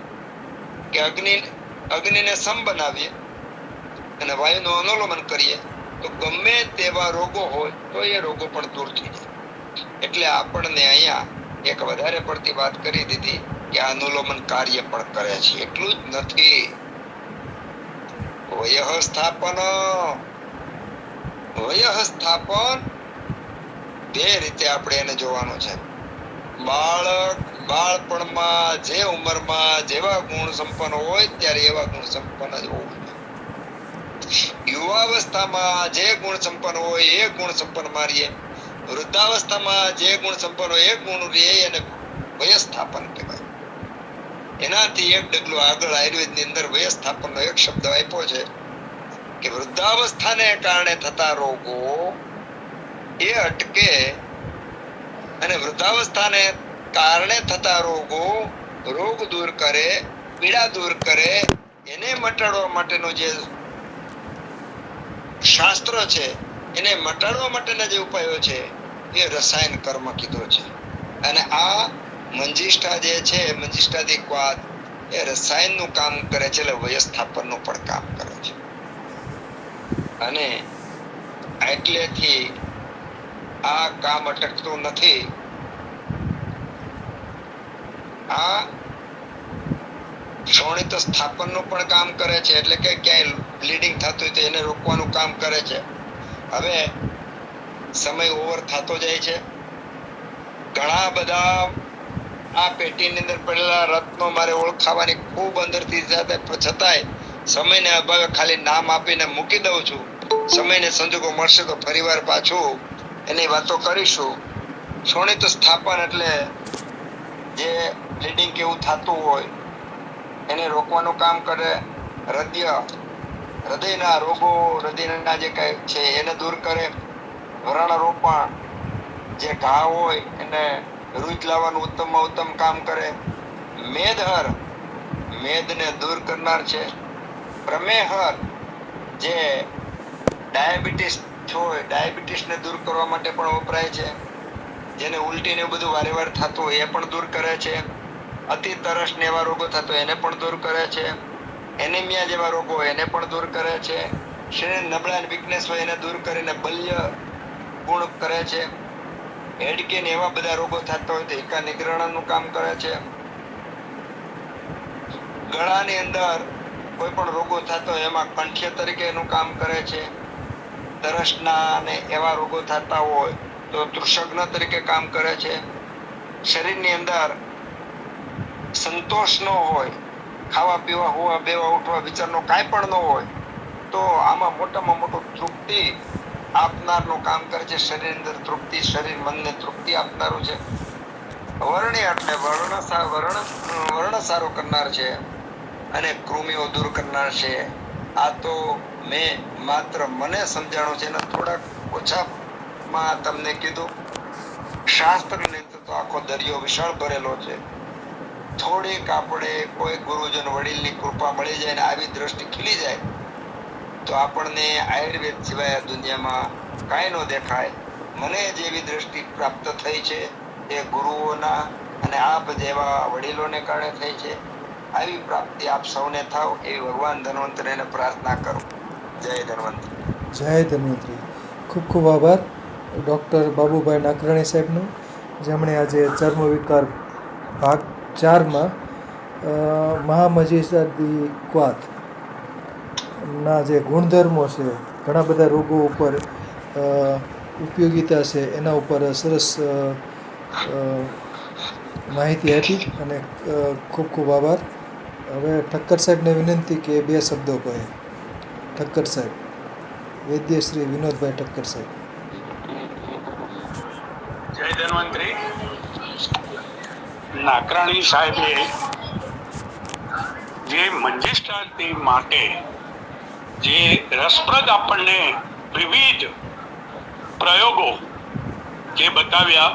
કે અગ્નિને સમ બનાવીએ અને વાયુનું અનુલોમન કરીએ તો ગમે તેવા રોગો હોય તો એ રોગો પણ દૂર થઈ જાય. એટલે આપણને અહીંયા એક વધારે પડતી વાત કરી દીધી કે આ અનુલોમન કાર્ય પણ કરે છે. એટલું જ નથી, વયઃ સ્થાપન બે રીતે આપણે એને જોવાનું છે. બાળપણમાં જે ઉંમરમાં જેવા ગુણ સંપન્ન હોય ત્યારે એવા ગુણ સંપન્ન જ હોવું જોઈએ. યુવાવસ્થામાં જે ગુણ સંપન્ન હોય એ ગુણ સંપન્ન મારીએ, વૃદ્ધાવસ્થામાં જે ગુણ સંપન્ન હોય એ ગુણ રે અને વયસ્થાપન કહેવાય. એનાથી એક ડગલું આગળ આયુર્વેદની અંદર વયસ્થાપનનો એક શબ્દ આપ્યો છે કે વૃદ્ધાવસ્થાને કારણે થતા રોગો એ અટકે અને વૃદ્ધાવસ્થાને કારણે થતા રોગો રોગ દૂર કરે, પીડા દૂર કરે, એને મટાડવા માટેનો જે શાસ્ત્ર છે, એને મટાડવા માટેના જે ઉપાયો છે એ રસાયણ કર્મ કીધો છે. અને આ મંજિષ્ઠા જે છે, મંજિષ્ઠાદિક વાત એ રસાયણનું કામ કરે છે, એટલે વયસ્થાપનનું પણ કામ કરે છે. અને એટલેથી આ કામ અટકતું નથી. આ શોણિત સ્થાપનનું પણ કામ કરે છે, એટલે કે ક્યાંય બ્લીડિંગ થતું હોય તો એને રોકવાનું કામ કરે છે. હવે સમય ઓવર થતો જાય છે. ઘણા બધા આ પેટીની અંદર પડેલા રત્નો મારે ઓળખાવાની ખૂબ અંદરથી છતાંય સમયને અભાવે ખાલી નામ આપીને મૂકી દઉં છું. સમયને સંજોગો મળશે તો ફરીવાર પાછું એની વાતો કરીશું. શોણિત સ્થાપન એટલે જે બ્લીડિંગ કેવું થતું હોય એને રોકવાનું કામ કરે. હૃદયના રોગો, હૃદયના જે કઈ છે એને દૂર કરે. વ્રણરોપણ, જે ઘા હોય એને રૂચ લાવવાનું ઉત્તમમાં ઉત્તમ કામ કરે. મેદહર, મેદને દૂર કરનાર છે. પ્રમેહર, જે ડાયાબિટીસ હોય, ડાયાબિટીસને દૂર કરવા માટે પણ વપરાય છે. જેને ઉલટી ને બધું વારે વાર થતું હોય એ પણ દૂર કરે છે. અતિ તરસ ને એવા રોગો થતો એને પણ દૂર કરે છે. એનિમિયા જેવા રોગો હોય એને પણ દૂર કરે છે. શરીર નબળા અને વીકનેસ હોય એને દૂર કરીને બલ્ય ગુણ કરે છે. હેડકે ને એવા બધા રોગો થતા હોય તો એકા નિગ્રહણનું કામ કરે છે. ગળાની અંદર કોઈ પણ રોગો થતો હોય એમાં કંઠ્ય તરીકે એનું કામ કરે છે. તરસના અને એવા રોગો થતા હોય તો તૃષગ્ન તરીકે કામ કરે છે. શરીરની અંદર સંતોષ ન હોય, ખાવા પીવા હોવા બેવા ઉઠવા વિચારનો કાંઈ પણ ન હોય તો આમાં મોટામાં મોટું તૃપ્તિ આપનારનું કામ કરે છે. શરીર અંદર તૃપ્તિ, શરીર મનને તૃપ્તિ આપનારું છે. વર્ણ્ય એટલે વર્ણ સારો કરનાર છે અને કૃમિઓ દૂર કરનાર છે. આ તો મેં માત્ર મને સમજાણું છે ને થોડાક ઓછામાં તમને કીધું. શાસ્ત્રની તો આખો દરિયો વિશાળ ભરેલો છે. થોડીક આપણે કોઈ ગુરુજન વડીલની કૃપા મળી જાય ને આવી દ્રષ્ટિ ખીલી જાય તો આપણને આયુર્વેદ સિવાય આ દુનિયામાં કાંઈ ન દેખાય. મને જેવી દ્રષ્ટિ પ્રાપ્ત થઈ છે એ ગુરુઓના અને આપ જેવા વડીલોને કારણે થઈ છે. આવી પ્રાપ્તિ આપ સૌને થાવ એવી ભગવાન ધન્વંતરીને પ્રાર્થના કરું. જય ધન્વંતરી. જય ધન્વંતરી. ખૂબ ખૂબ આભાર ડૉક્ટર બાબુભાઈ નાકરાણી સાહેબનો, જેમણે આજે ચર્મ વિકાર ભાગ 4માં મહામજીસાદી ક્વાથના જે ગુણધર્મો છે, ઘણા બધા રોગો ઉપર ઉપયોગિતા છે, એના ઉપર સરસ માહિતી આપી અને ખૂબ ખૂબ આભાર. હવે ઠક્કર સાહેબને વિનંતી કે 2 શબ્દો કહે. ઠક્કર સાહેબ, વૈદ્ય શ્રી વિનોદભાઈ ઠક્કર સાહેબ. જય ધન્વંતરી. નાકરાણી સાહેબે જે મંજિષ્ઠાદી માટે જે રસપ્રદ આપણને વિવિધ પ્રયોગો જે બતાવ્યા,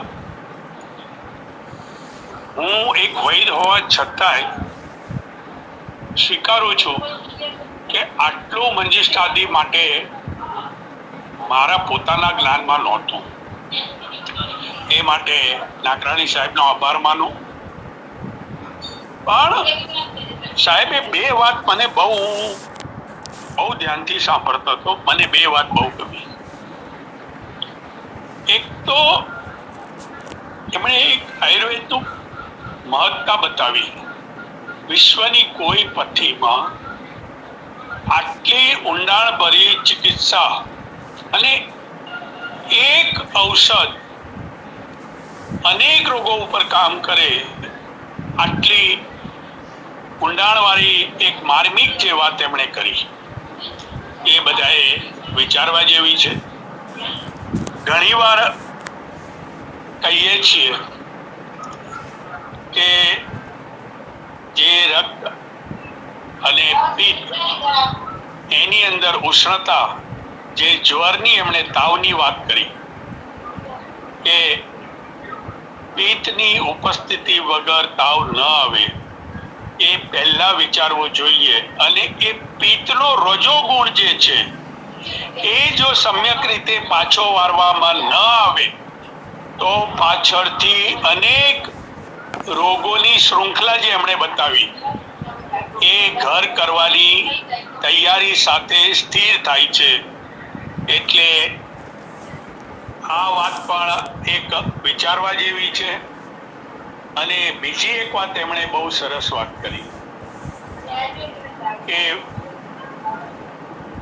હું એક વૈદ હોવા છતાંય સ્વીકારું છું કે આટલું મંજિષ્ઠાદી માટે મારા પોતાના જ્ઞાનમાં નહોતું. એ માટે નાકરાણી સાહેબનો આભાર માનું. પણ સાહેબે 2 વાત મને બહુ ધ્યાનથી સાંભળતો હતો. મને 2 વાત બહુ ગમી. એક તો એમણે એક આયુર્વેદનું મહત્તા બતાવી. વિશ્વની કોઈ પથ્થીમાં આટલી ઊંડાણભરી ચિકિત્સા અને એક ઔષધ અનેક રોગો ઉપર કામ કરે, આટલી ઊંડાણવાળી એક માર્મિક જે વાત એમણે કરી એ બધાએ વિચારવા જેવી છે. ઘણીવાર કહીએ છીએ કે જે રક્ત અને પિત્ત એની અંદર ઉષ્ણતા, જે જ્વરની એમણે તાવની વાત કરી કે પિત્તની ઉપસ્થિતિ વગર તાવ ન આવે એ પહેલા વિચારવું જોઈએ. અને એ પિત્તનો રજોગુણ જે છે એ જો સમ્યક રીતે પાછો વારવામાં ન આવે તો પાછળથી અનેક રોગોની શૃંખલા જે એમણે બતાવી એ ઘર કરવાની તૈયારી સાથે સ્થિર થાય છે. એટલે આ વાત પણ એક વિચારવા જેવી છે. અને બીજી એક વાત એમણે બહુ સરસ વાત કરી કે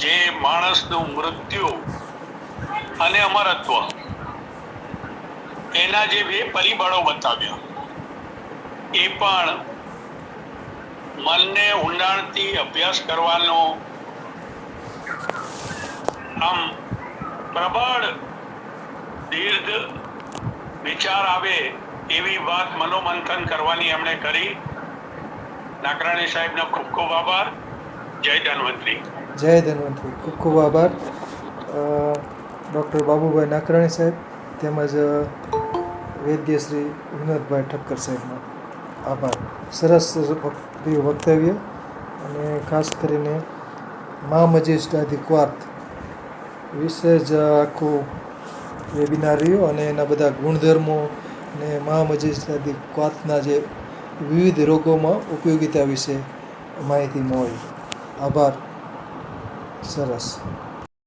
જે માણસનું મૃત્યુ અને અમરત્વ એના જે 2 પરિબળો બતાવ્યા એ પણ મનને ઊંડાણથી અભ્યાસ કરવાનો આમ પ્રબળ દીર્ઘ વિચાર આવે એવી વાત મનોમંથન કરવાની એમણે કરી. નાકરાણી સાહેબનો ખૂબ ખૂબ આભાર. જય ધન્વંતરી. જય ધન્વંતરી. ખૂબ ખૂબ આભાર ડૉક્ટર બાબુભાઈ નાકરાણી સાહેબ તેમજ વૈદ્ય શ્રી વિનોદભાઈ ઠક્કર સાહેબનો આભાર. સરસ વક્તવ્ય અને ખાસ કરીને મહામજીષ્ઠાદી ક્વાથ વિશે જ આખું વેબિનાર રહ્યો અને એના બધા ગુણધર્મો ને મહામજેસ્ટાદિક વાતના જે વિવિધ રોગોમાં ઉપયોગિતા વિશે માહિતી મળી. આભાર. સરસ.